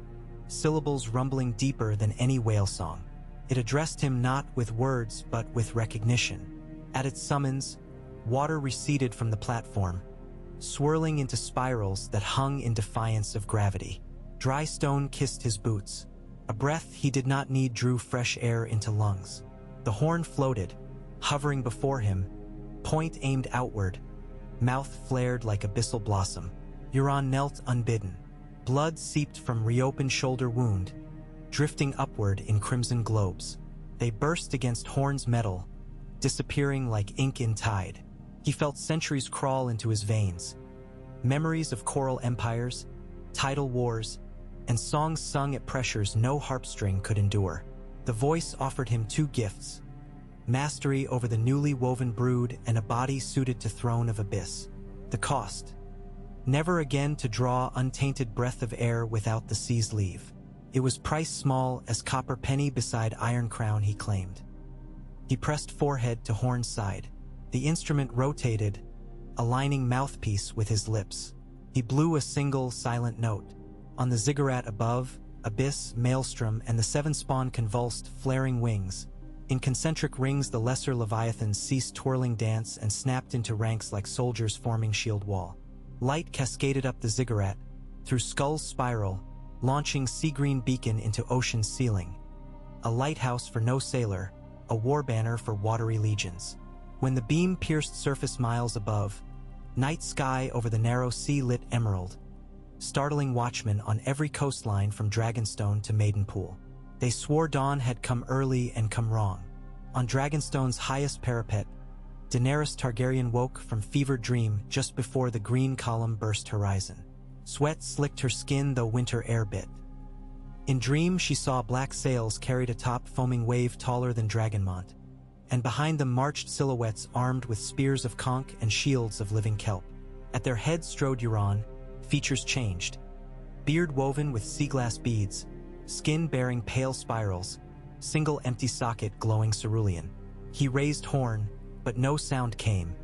syllables rumbling deeper than any whale song. It addressed him not with words but with recognition. At its summons, water receded from the platform, swirling into spirals that hung in defiance of gravity. Dry stone kissed his boots. A breath he did not need drew fresh air into lungs. The horn floated, hovering before him, point aimed outward, mouth flared like abyssal blossom. Euron knelt unbidden. Blood seeped from reopened shoulder wound, drifting upward in crimson globes. They burst against horn's metal, disappearing like ink in tide. He felt centuries crawl into his veins. Memories of coral empires, tidal wars, and songs sung at pressures no harpstring could endure. The voice offered him 2 gifts: mastery over the newly woven brood and a body suited to throne of abyss. The cost: never again to draw untainted breath of air without the sea's leave. It was priced small as copper penny beside iron crown, he claimed. He pressed forehead to horn's side. The instrument rotated, aligning mouthpiece with his lips. He blew a single, silent note. On the ziggurat above, Abyss, Maelstrom, and the 7 spawn convulsed, flaring wings. In concentric rings the lesser leviathans ceased twirling dance and snapped into ranks like soldiers forming shield wall. Light cascaded up the ziggurat, through Skull's spiral, launching sea-green beacon into ocean's ceiling. A lighthouse for no sailor, a war banner for watery legions. When the beam pierced surface miles above, night sky over the narrow sea lit emerald, startling watchmen on every coastline from Dragonstone to Maidenpool. They swore dawn had come early and come wrong. On Dragonstone's highest parapet, Daenerys Targaryen woke from fevered dream just before the green column burst horizon. Sweat slicked her skin though winter air bit. In dream she saw black sails carried atop foaming wave taller than Dragonmont, and behind them marched silhouettes armed with spears of conch and shields of living kelp. At their head strode Euron, features changed. Beard woven with sea glass beads, skin bearing pale spirals, single empty socket glowing cerulean. He raised horn, but no sound came.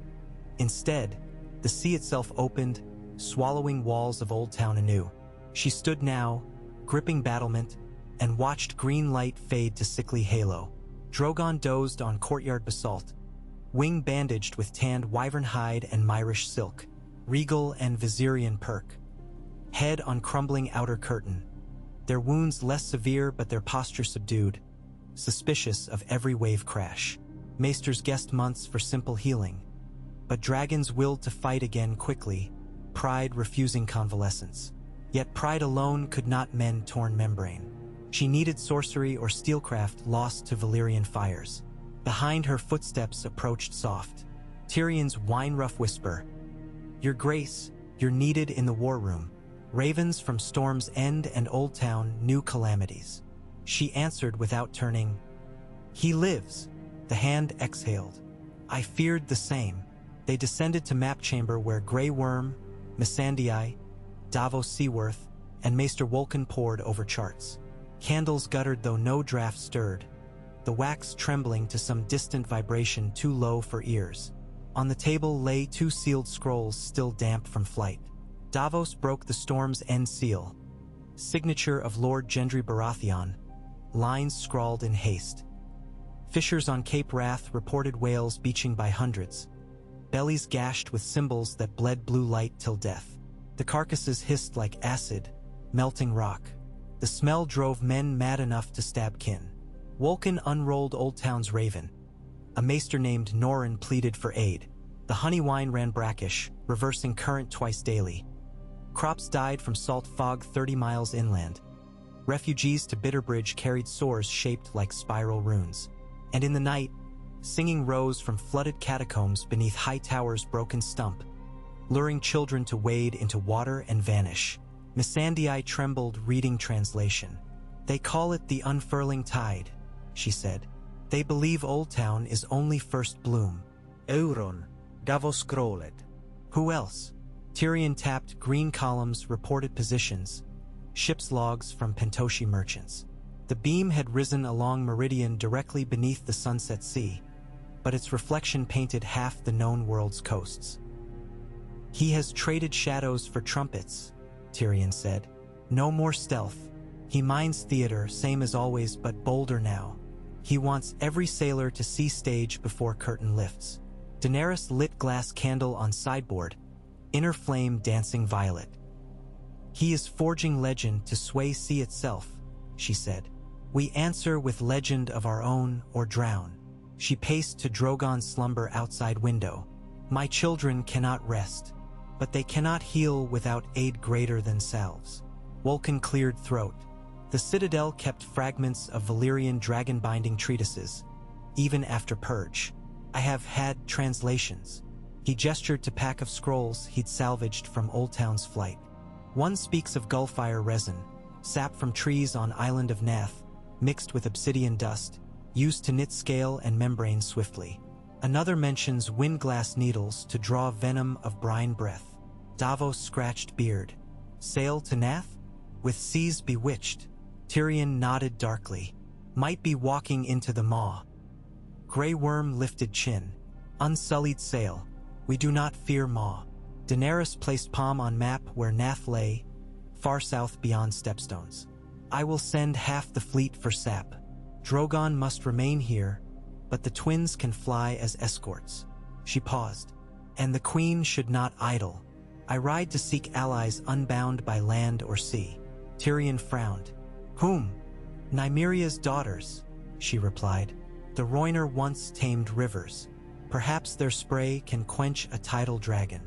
Instead, the sea itself opened, swallowing walls of Old Town anew. She stood now, gripping battlement, and watched green light fade to sickly halo. Drogon dozed on courtyard basalt, wing bandaged with tanned wyvern hide and Myrish silk, regal and Viserion perk. Head on crumbling outer curtain, their wounds less severe but their posture subdued, suspicious of every wave crash. Maesters guessed months for simple healing, but dragons willed to fight again quickly, pride refusing convalescence. Yet pride alone could not mend torn membrane. She needed sorcery or steelcraft lost to Valyrian fires. Behind her footsteps approached soft, Tyrion's wine-rough whisper, "Your Grace, you're needed in the war room." Ravens from Storm's End and Old Town knew calamities. She answered without turning, "He lives." The hand exhaled. "I feared the same." They descended to map chamber where Grey Worm, Missandei, Davos Seaworth, and Maester Wolkan pored over charts. Candles guttered though no draft stirred, the wax trembling to some distant vibration too low for ears. On the table lay 2 sealed scrolls still damp from flight. Davos broke the Storm's End seal, signature of Lord Gendry Baratheon, lines scrawled in haste. Fishers on Cape Wrath reported whales beaching by hundreds, bellies gashed with symbols that bled blue light till death. The carcasses hissed like acid, melting rock. The smell drove men mad enough to stab kin. Wolkan unrolled Old Town's raven. A maester named Norin pleaded for aid. The honey wine ran brackish, reversing current twice daily. Crops died from salt fog 30 miles inland. Refugees to Bitterbridge carried sores shaped like spiral runes. And in the night, singing rose from flooded catacombs beneath high towers' broken stump, luring children to wade into water and vanish. Missandei trembled, reading translation. "They call it the unfurling tide," she said. "They believe Old Town is only first bloom."
Euron, Davos scrollet.
Who else? Tyrion tapped green columns, reported positions, ship's logs from Pentoshi merchants. The beam had risen along meridian directly beneath the sunset sea, but its reflection painted half the known world's coasts. "He has traded shadows for trumpets," Tyrion said. "No more stealth. He minds theater, same as always, but bolder now. He wants every sailor to see stage before curtain lifts." Daenerys lit glass candle on sideboard, inner flame dancing violet. "He is forging legend to sway sea itself," she said. "We answer with legend of our own or drown." She paced to Drogon's slumber outside window. "My children cannot rest, but they cannot heal without aid greater than selves." Wolkan cleared throat. The Citadel kept fragments of Valyrian dragon-binding treatises, even after Purge. "I have had translations." He gestured to pack of scrolls he'd salvaged from Old Town's flight. One speaks of gullfire resin, sap from trees on island of Nath, mixed with obsidian dust, used to knit scale and membrane swiftly. Another mentions windglass needles to draw venom of brine breath. Davos scratched beard. "Sail to Nath? With seas bewitched?" Tyrion nodded darkly. "Might be walking into the maw." Grey Worm lifted chin. "Unsullied sail. We do not fear maw." Daenerys placed palm on map where Nath lay, far south beyond stepstones. "I will send half the fleet for sap. Drogon must remain here, but the twins can fly as escorts." She paused. "And the queen should not idle. I ride to seek allies unbound by land or sea." Tyrion frowned. "Whom?" "Nymeria's daughters," she replied. "The Rhoynar once tamed rivers. Perhaps their spray can quench a tidal dragon."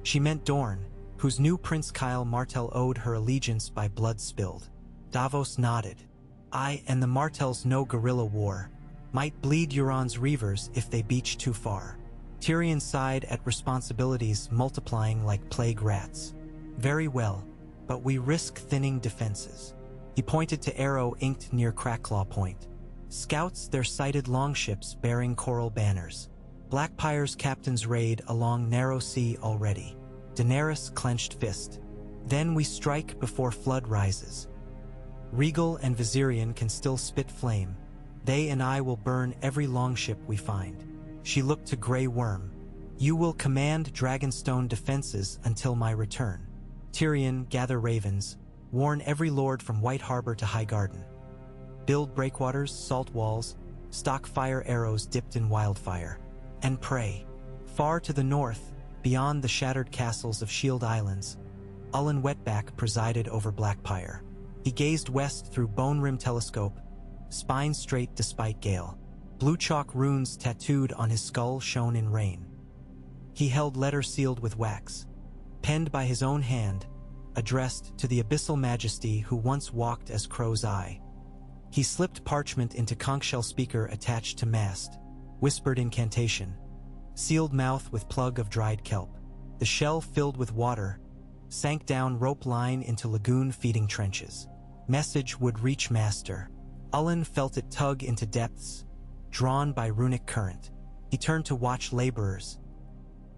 She meant Dorne, whose new Prince Kyle Martell owed her allegiance by blood spilled. Davos nodded. "I and the Martells know guerrilla war. might bleed Euron's reavers if they beach too far. Tyrion sighed at responsibilities multiplying like plague rats. Very well, but we risk thinning defenses. He pointed to arrow inked near Cracklaw Point. Scouts there sighted longships bearing coral banners. Blackpyre's captains raid along Narrow Sea already. Daenerys clenched fist. Then we strike before flood rises. Regal and Viserion can still spit flame. They and I will burn every longship we find. She looked to Grey Worm. You will command Dragonstone defenses until my return. Tyrion, gather ravens. Warn every lord from White Harbor to Highgarden. Build breakwaters, salt walls, stock fire arrows dipped in wildfire. And pray. Far to the north, beyond the shattered castles of Shield Islands, Ullen Wetback presided over Blackpyre. He gazed west through bone-rimmed telescope, spine straight despite gale. Blue chalk runes tattooed on his skull shone in rain. He held letter sealed with wax, penned by his own hand, addressed to the abyssal majesty who once walked as Crow's Eye. He slipped parchment into conch shell speaker attached to mast, whispered incantation, sealed mouth with plug of dried kelp. The shell filled with water, sank down rope line into lagoon feeding trenches. Message would reach master. Ullen felt it tug into depths, drawn by runic current. He turned to watch laborers,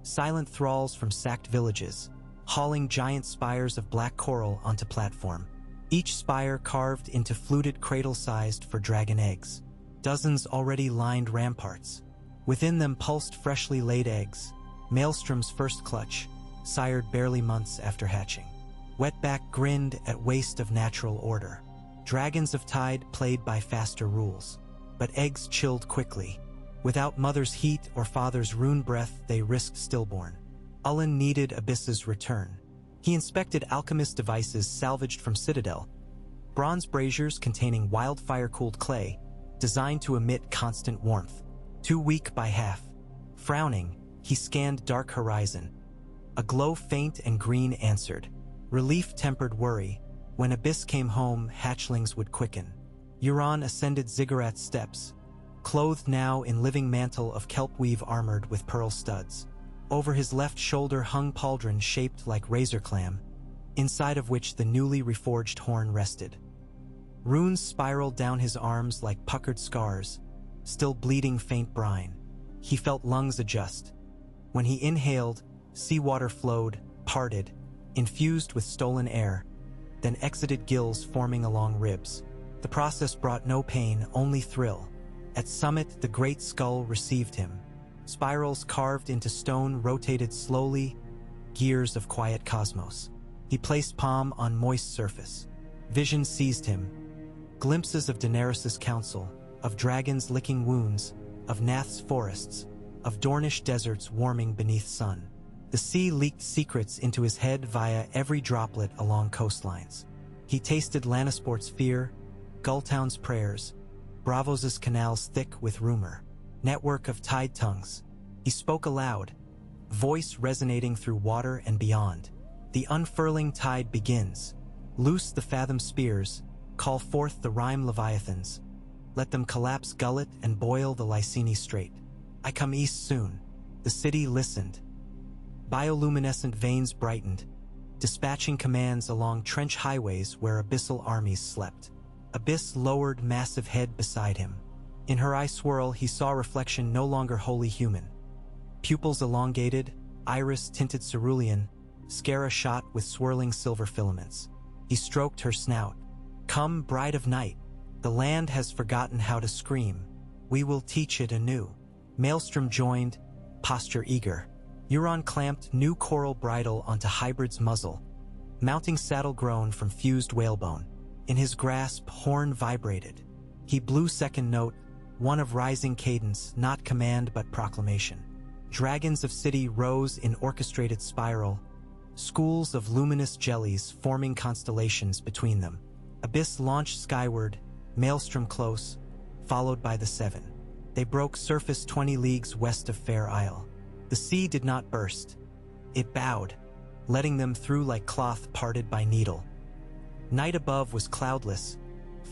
silent thralls from sacked villages, hauling giant spires of black coral onto platform. Each spire carved into fluted cradle-sized for dragon eggs. Dozens already lined ramparts. Within them pulsed freshly laid eggs, Maelstrom's first clutch, sired barely months after hatching. Wetback grinned at waste of natural order. Dragons of Tide played by faster rules. But eggs chilled quickly. Without mother's heat or father's rune breath, they risked stillborn. Ullen needed Abyss's return. He inspected alchemist devices salvaged from Citadel, bronze braziers containing wildfire-cooled clay, designed to emit constant warmth. Too weak by half. Frowning, he scanned dark horizon. A glow faint and green answered. Relief tempered worry. When Abyss came home, hatchlings would quicken. Euron ascended Ziggurat's steps, clothed now in living mantle of kelp weave armored with pearl studs. Over his left shoulder hung pauldron shaped like razor clam, inside of which the newly reforged horn rested. Runes spiraled down his arms like puckered scars, still bleeding faint brine. He felt lungs adjust. When he inhaled, seawater flowed, parted, infused with stolen air, then exited gills forming along ribs. The process brought no pain, only thrill. At summit, the great skull received him. Spirals carved into stone rotated slowly, gears of quiet cosmos. He placed palm on moist surface. Vision seized him. Glimpses of Daenerys' council, of dragons licking wounds, of Nath's forests, of Dornish deserts warming beneath sun. The sea leaked secrets into his head via every droplet along coastlines. He tasted Lannisport's fear, Gulltown's prayers, Bravos' canals thick with rumor. Network of tide tongues. He spoke aloud, voice resonating through water and beyond. The unfurling tide begins. Loose the fathom spears, call forth the rime leviathans. Let them collapse gullet and boil the Lyseni Strait. I come east soon. The city listened. Bioluminescent veins brightened, dispatching commands along trench highways where abyssal armies slept. Abyss lowered massive head beside him. In her eye swirl, he saw reflection no longer wholly human. Pupils elongated, iris tinted cerulean, scara shot with swirling silver filaments. He stroked her snout. Come, bride of night. The land has forgotten how to scream. We will teach it anew. Maelstrom joined, posture eager. Euron clamped new coral bridle onto Hybrid's muzzle, mounting saddle grown from fused whalebone. In his grasp, horn vibrated. He blew second note, one of rising cadence, not command but proclamation. Dragons of city rose in orchestrated spiral, schools of luminous jellies forming constellations between them. Abyss launched skyward, Maelstrom close, followed by the Seven. They broke surface 20 leagues west of Fair Isle. The sea did not burst. It bowed, letting them through like cloth parted by needle. Night above was cloudless,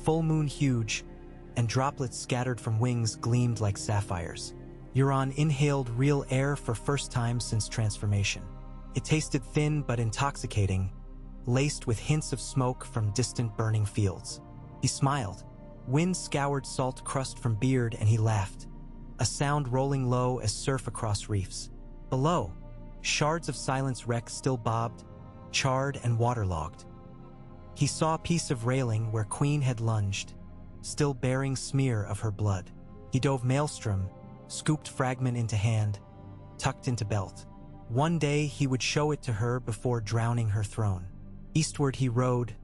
full moon huge, and droplets scattered from wings gleamed like sapphires. Euron inhaled real air for first time since transformation. It tasted thin but intoxicating, laced with hints of smoke from distant burning fields. He smiled. Wind scoured salt crust from beard and he laughed, a sound rolling low as surf across reefs. Below, shards of Silence wreck still bobbed, charred and waterlogged. He saw a piece of railing where Queen had lunged, still bearing smear of her blood. He dove maelstrom, scooped fragment into hand, tucked into belt. One day he would show it to her before drowning her throne. Eastward he rode,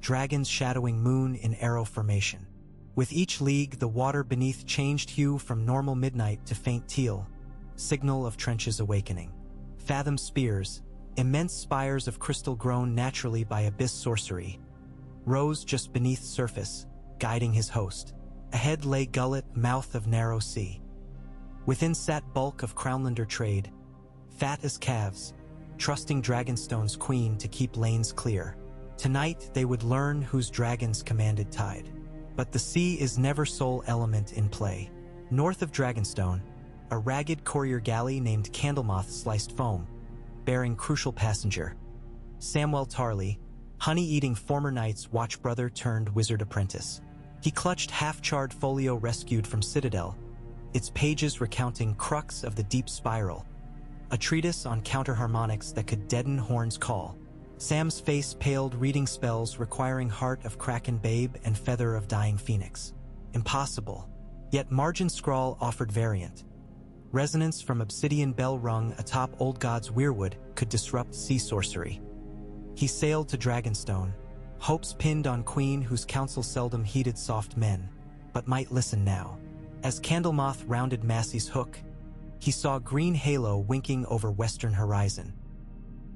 dragons shadowing moon in arrow formation. With each league, the water beneath changed hue from normal midnight to faint teal, signal of trenches awakening. Fathom spears, immense spires of crystal grown naturally by abyss sorcery, rose just beneath surface, guiding his host. Ahead lay gullet, mouth of narrow sea. Within sat bulk of Crownlander trade, fat as calves, trusting Dragonstone's queen to keep lanes clear. Tonight they would learn whose dragons commanded tide. But the sea is never sole element in play. North of Dragonstone, a ragged courier galley named Candlemoth sliced foam, bearing crucial passenger. Samwell Tarly, honey-eating former knight's watch-brother turned wizard apprentice. He clutched half-charred folio rescued from Citadel, its pages recounting crux of the deep spiral, a treatise on counterharmonics that could deaden Horn's call. Sam's face paled, reading spells requiring heart of kraken babe and feather of dying phoenix. Impossible. Yet margin scrawl offered variant. Resonance from obsidian bell rung atop old god's weirwood could disrupt sea sorcery. He sailed to Dragonstone, hopes pinned on queen whose counsel seldom heeded soft men, but might listen now. As Candlemoth rounded Massey's hook, he saw green halo winking over western horizon.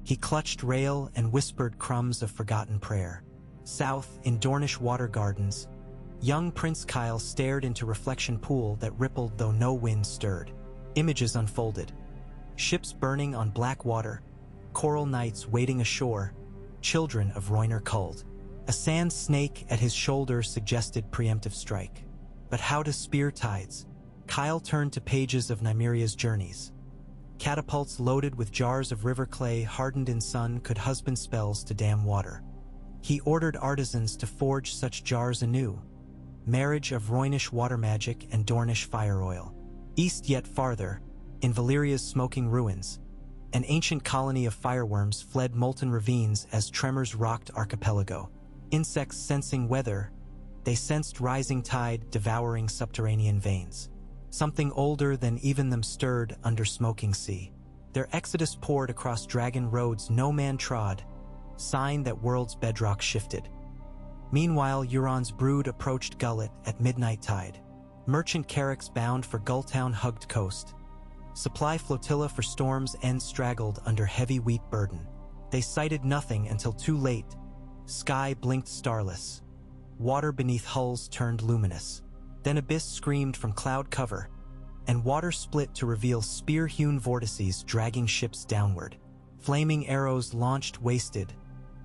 He clutched rail and whispered crumbs of forgotten prayer. South, in Dornish water gardens, young Prince Kyle stared into reflection pool that rippled though no wind stirred. Images unfolded. Ships burning on black water, coral knights wading ashore, children of Rhoynar culled. A sand snake at his shoulder suggested preemptive strike. But how to spear tides? Kyle turned to pages of Nymeria's journeys. Catapults loaded with jars of river clay hardened in sun could husband spells to dam water. He ordered artisans to forge such jars anew. Marriage of Rhoynish water magic and Dornish fire oil. East yet farther, in Valeria's smoking ruins, an ancient colony of fireworms fled molten ravines as tremors rocked archipelago. Insects sensing weather, they sensed rising tide devouring subterranean veins. Something older than even them stirred under smoking sea. Their exodus poured across dragon roads no man trod, sign that world's bedrock shifted. Meanwhile, Euron's brood approached Gullet at midnight tide. Merchant carracks bound for Gulltown hugged coast. Supply flotilla for storm's end straggled under heavy wheat burden. They sighted nothing until too late. Sky blinked starless. Water beneath hulls turned luminous. Then abyss screamed from cloud cover, and water split to reveal spear-hewn vortices dragging ships downward. Flaming arrows launched wasted,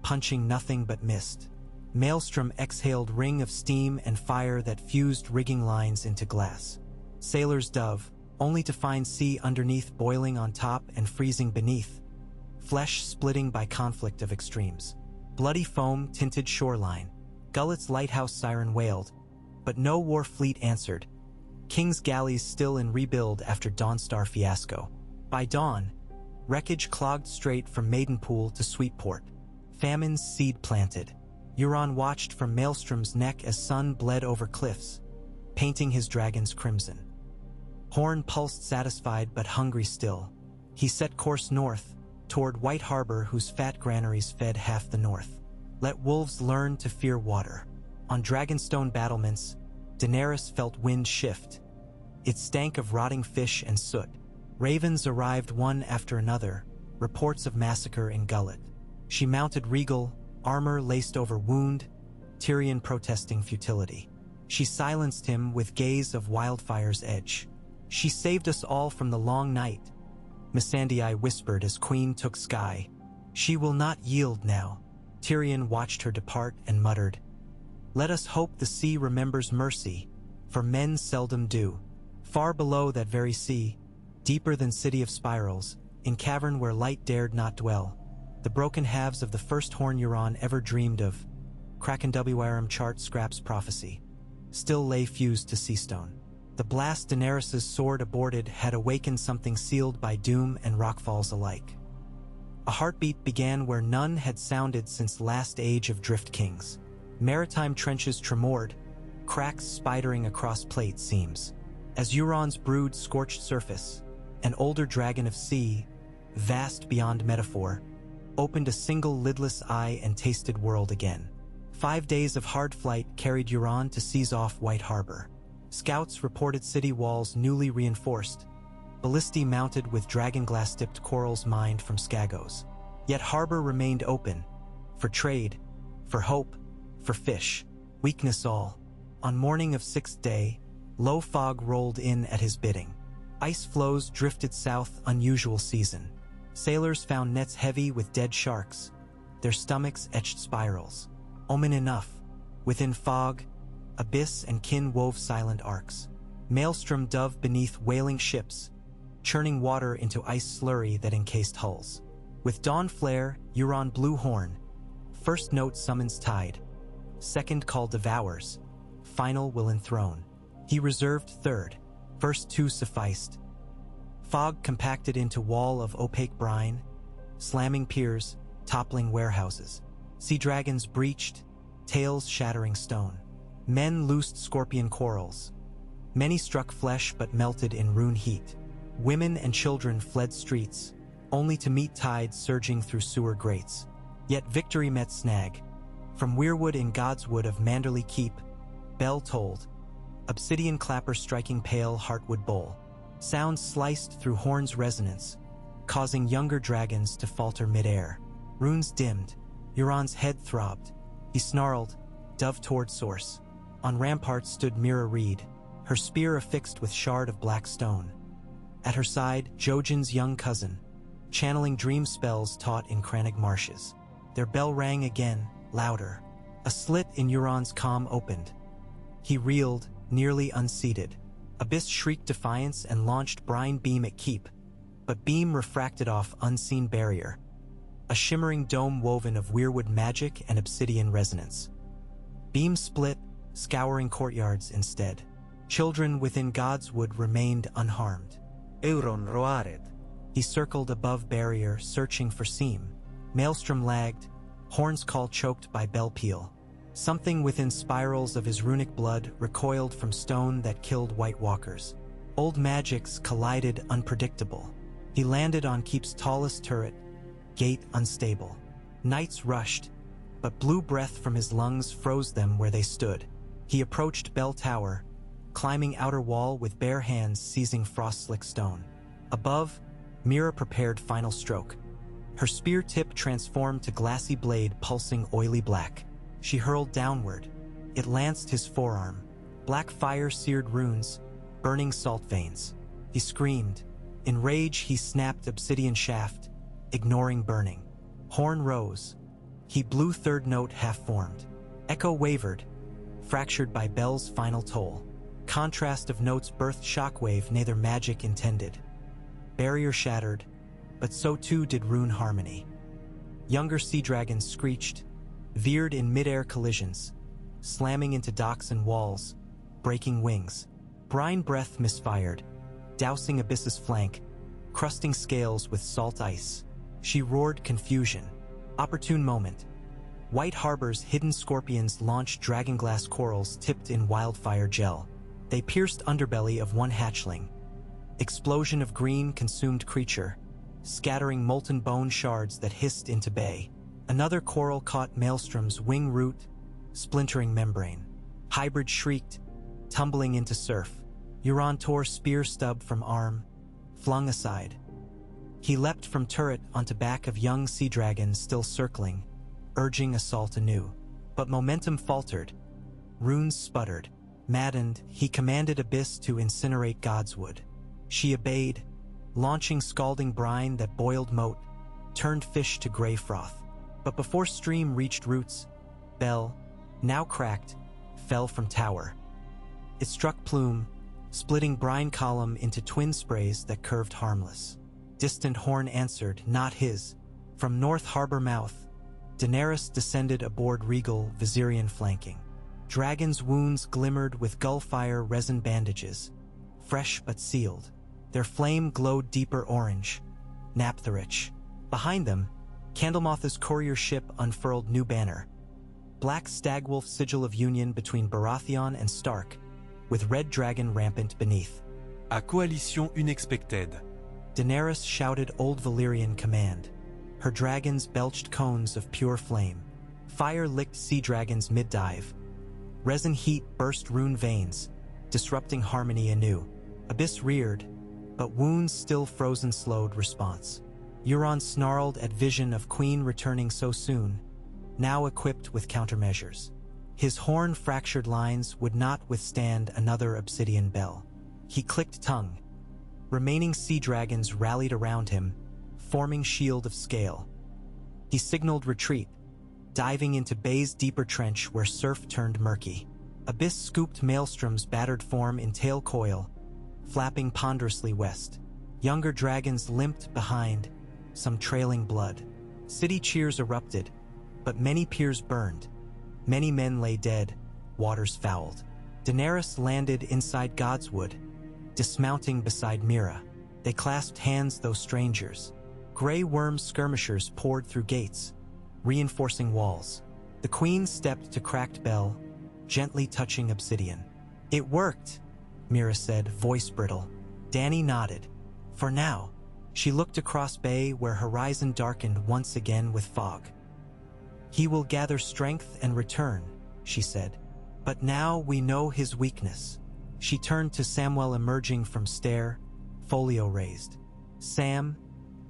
punching nothing but mist. Maelstrom exhaled ring of steam and fire that fused rigging lines into glass. Sailors dove, only to find sea underneath boiling on top and freezing beneath, flesh splitting by conflict of extremes. Bloody foam tinted shoreline. Gullet's lighthouse siren wailed, but no war fleet answered. King's galleys still in rebuild after Dawnstar fiasco. By dawn, wreckage clogged straight from Maidenpool to Sweetport. Famine's seed planted. Euron watched from Maelstrom's neck as sun bled over cliffs, painting his dragons crimson. Horn pulsed satisfied but hungry still. He set course north, toward White Harbor whose fat granaries fed half the north. Let wolves learn to fear water. On Dragonstone battlements, Daenerys felt wind shift. It stank of rotting fish and soot. Ravens arrived one after another, reports of massacre in Gullet. She mounted regal, armor laced over wound, Tyrion protesting futility. She silenced him with gaze of wildfire's edge. She saved us all from the long night, Missandei whispered as Queen took sky. She will not yield now. Tyrion watched her depart and muttered, "Let us hope the sea remembers mercy, for men seldom do. Far below that very sea, deeper than city of spirals, in cavern where light dared not dwell, the broken halves of the first horn Euron ever dreamed of, Kraken Wyrm chart scraps prophecy, still lay fused to seastone. The blast Daenerys' sword aborted had awakened something sealed by doom and rockfalls alike. A heartbeat began where none had sounded since last age of drift kings. Maritime trenches tremored, cracks spidering across plate seams. As Euron's brood scorched surface, an older dragon of sea, vast beyond metaphor, opened a single lidless eye and tasted world again. 5 days of hard flight carried Euron to seize off White Harbor. Scouts reported city walls newly reinforced, ballistae mounted with dragonglass-tipped corals mined from Skagos. Yet harbor remained open, for trade, for hope, for fish, weakness all. On morning of 6th day, low fog rolled in at his bidding. Ice floes drifted south, unusual season. Sailors found nets heavy with dead sharks, their stomachs etched spirals. Omen enough. Within fog, abyss and kin wove silent arcs. Maelstrom dove beneath wailing ships, churning water into ice slurry that encased hulls. With dawn flare, Euron blew horn. First note summons tide. Second call devours. Final will enthrone. He reserved third. First two sufficed. Fog compacted into wall of opaque brine, slamming piers, toppling warehouses. Sea dragons breached, tails shattering stone. Men loosed scorpion quarrels. Many struck flesh but melted in rune heat. Women and children fled streets, only to meet tides surging through sewer grates. Yet victory met snag. From Weirwood in Godswood of Manderley Keep, bell tolled, obsidian clapper striking pale heartwood bowl. Sound sliced through horn's resonance, causing younger dragons to falter midair. Runes dimmed, Euron's head throbbed. He snarled, dove toward source. On ramparts stood Mira Reed, her spear affixed with shard of black stone. At her side, Jojen's young cousin, channeling dream spells taught in Crannog marshes. Their bell rang again, louder. A slit in Euron's calm opened. He reeled, nearly unseated. Abyss shrieked defiance and launched brine beam at Keep, but beam refracted off unseen barrier, a shimmering dome woven of weirwood magic and obsidian resonance. Beam split, scouring courtyards instead. Children within Godswood remained unharmed.
Euron roared.
He circled above barrier, searching for seam. Maelstrom lagged, horn's call choked by bell peal. Something within spirals of his runic blood recoiled from stone that killed White Walkers. Old magics collided unpredictable. He landed on Keep's tallest turret, gate unstable. Knights rushed, but blue breath from his lungs froze them where they stood. He approached bell tower, climbing outer wall with bare hands seizing frost-slick stone. Above, Mira prepared final stroke. Her spear tip transformed to glassy blade pulsing oily black. She hurled downward. It lanced his forearm. Black fire seared runes, burning salt veins. He screamed. In rage, he snapped obsidian shaft, ignoring burning. Horn rose. He blew third note half-formed. Echo wavered, fractured by bell's final toll. Contrast of notes birthed shockwave neither magic intended. Barrier shattered, but so too did rune harmony. Younger sea dragons screeched, veered in mid-air collisions, slamming into docks and walls, breaking wings. Brine breath misfired, dousing Abyss's flank, crusting scales with salt ice. She roared confusion. Opportune moment. White Harbor's hidden scorpions launched dragonglass corals tipped in wildfire gel. They pierced underbelly of one hatchling. Explosion of green consumed creature, scattering molten bone shards that hissed into bay. Another coral caught Maelstrom's wing root, splintering membrane. Hybrid shrieked, tumbling into surf. Euron tore spear stub from arm, flung aside. He leapt from turret onto back of young sea dragon still circling, urging assault anew. But momentum faltered. Runes sputtered. Maddened, he commanded Abyss to incinerate Godswood. She obeyed, launching scalding brine that boiled moat, turned fish to gray froth. But before stream reached roots, bell, now cracked, fell from tower. It struck Plume, splitting brine column into twin sprays that curved harmless. Distant horn answered, not his. From North Harbor mouth, Daenerys descended aboard regal Viserion flanking. Dragon's wounds glimmered with gullfire resin bandages, fresh but sealed. Their flame glowed deeper orange, naphtharich. Behind them, Candlemoth's courier ship unfurled new banner. Black Stagwolf sigil of union between Baratheon and Stark, with red dragon rampant beneath.
À coalition unexpected.
Daenerys shouted Old Valyrian command. Her dragons belched cones of pure flame. Fire licked sea dragons mid-dive. Resin heat burst rune veins, disrupting harmony anew. Abyss reared, but wounds still frozen slowed response. Euron snarled at vision of Queen returning so soon, now equipped with countermeasures. His horn-fractured lines would not withstand another obsidian bell. He clicked tongue. Remaining sea dragons rallied around him, forming shield of scale. He signaled retreat, diving into Bay's deeper trench where surf turned murky. Abyss scooped Maelstrom's battered form in tail coil, flapping ponderously west. Younger dragons limped behind, some trailing blood. City cheers erupted, but many piers burned. Many men lay dead, waters fouled. Daenerys landed inside Godswood, dismounting beside Mira. They clasped hands, though strangers. Grey worm skirmishers poured through gates, reinforcing walls. The Queen stepped to cracked bell, gently touching obsidian. It worked, Mira said, voice brittle. Dany nodded. For now. She looked across Bay where horizon darkened once again with fog. He will gather strength and return, she said. But now we know his weakness. She turned to Samwell emerging from stair, folio raised. Sam,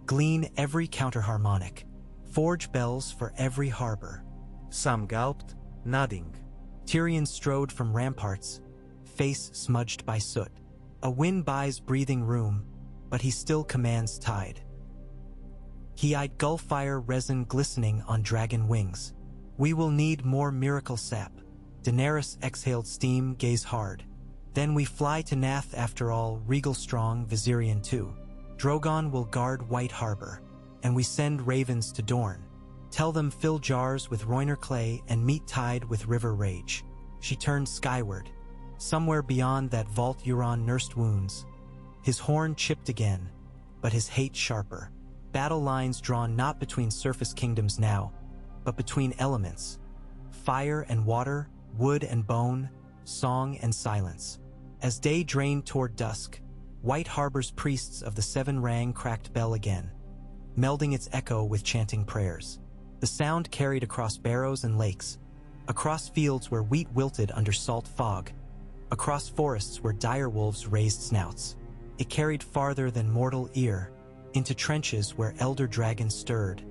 glean every counterharmonic. Forge bells for every harbor.
Sam gulped, nodding.
Tyrion strode from ramparts, face smudged by soot. A wind buys breathing room, but he still commands tide. He eyed gullfire resin glistening on dragon wings. We will need more miracle sap. Daenerys exhaled steam, gaze hard. Then we fly to Nath after all, regal strong, Viserion too. Drogon will guard White Harbor, and we send ravens to Dorne. Tell them fill jars with Roiner clay and meet tide with river rage. She turned skyward. Somewhere beyond that vault Euron nursed wounds. His horn chipped again, but his hate sharper. Battle lines drawn not between surface kingdoms now, but between elements. Fire and water, wood and bone, song and silence. As day drained toward dusk, White Harbor's priests of the Seven rang cracked bell again, melding its echo with chanting prayers. The sound carried across barrows and lakes, across fields where wheat wilted under salt fog, across forests where direwolves raised snouts. It carried farther than mortal ear, into trenches where elder dragons stirred,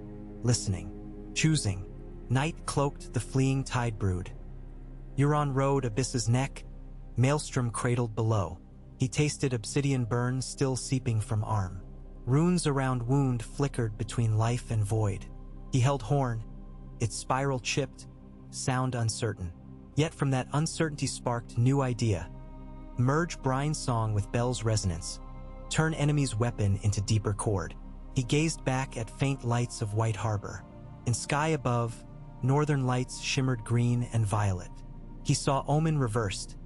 listening, choosing. Night cloaked the fleeing tide brood. Euron rode Abyss's neck, Maelstrom cradled below. He tasted obsidian burn still seeping from arm. Runes around wound flickered between life and void. He held horn, its spiral chipped, sound uncertain. Yet from that uncertainty sparked new idea. Merge brine song with bell's resonance. Turn enemy's weapon into deeper chord. He gazed back at faint lights of White Harbor. In sky above, northern lights shimmered green and violet. He saw omen reversed,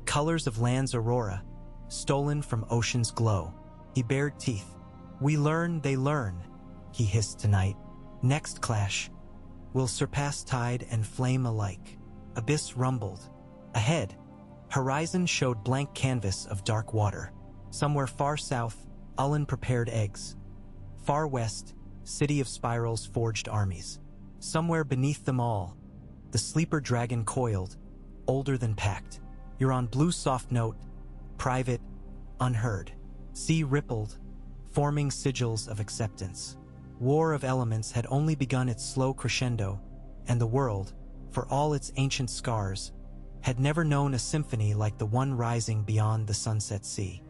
colors of land's aurora, stolen from ocean's glow. He bared teeth. We learn, they learn, he hissed tonight. Next clash will surpass tide and flame alike. Abyss rumbled. Ahead, horizon showed blank canvas of dark water. Somewhere far south, Ullen prepared eggs. Far west, city of spirals forged armies. Somewhere beneath them all, the sleeper dragon coiled, older than packed. Euron blew soft note, private, unheard. Sea rippled, forming sigils of acceptance. War of elements had only begun its slow crescendo, and the world, for all its ancient scars, had never known a symphony like the one rising beyond the sunset sea.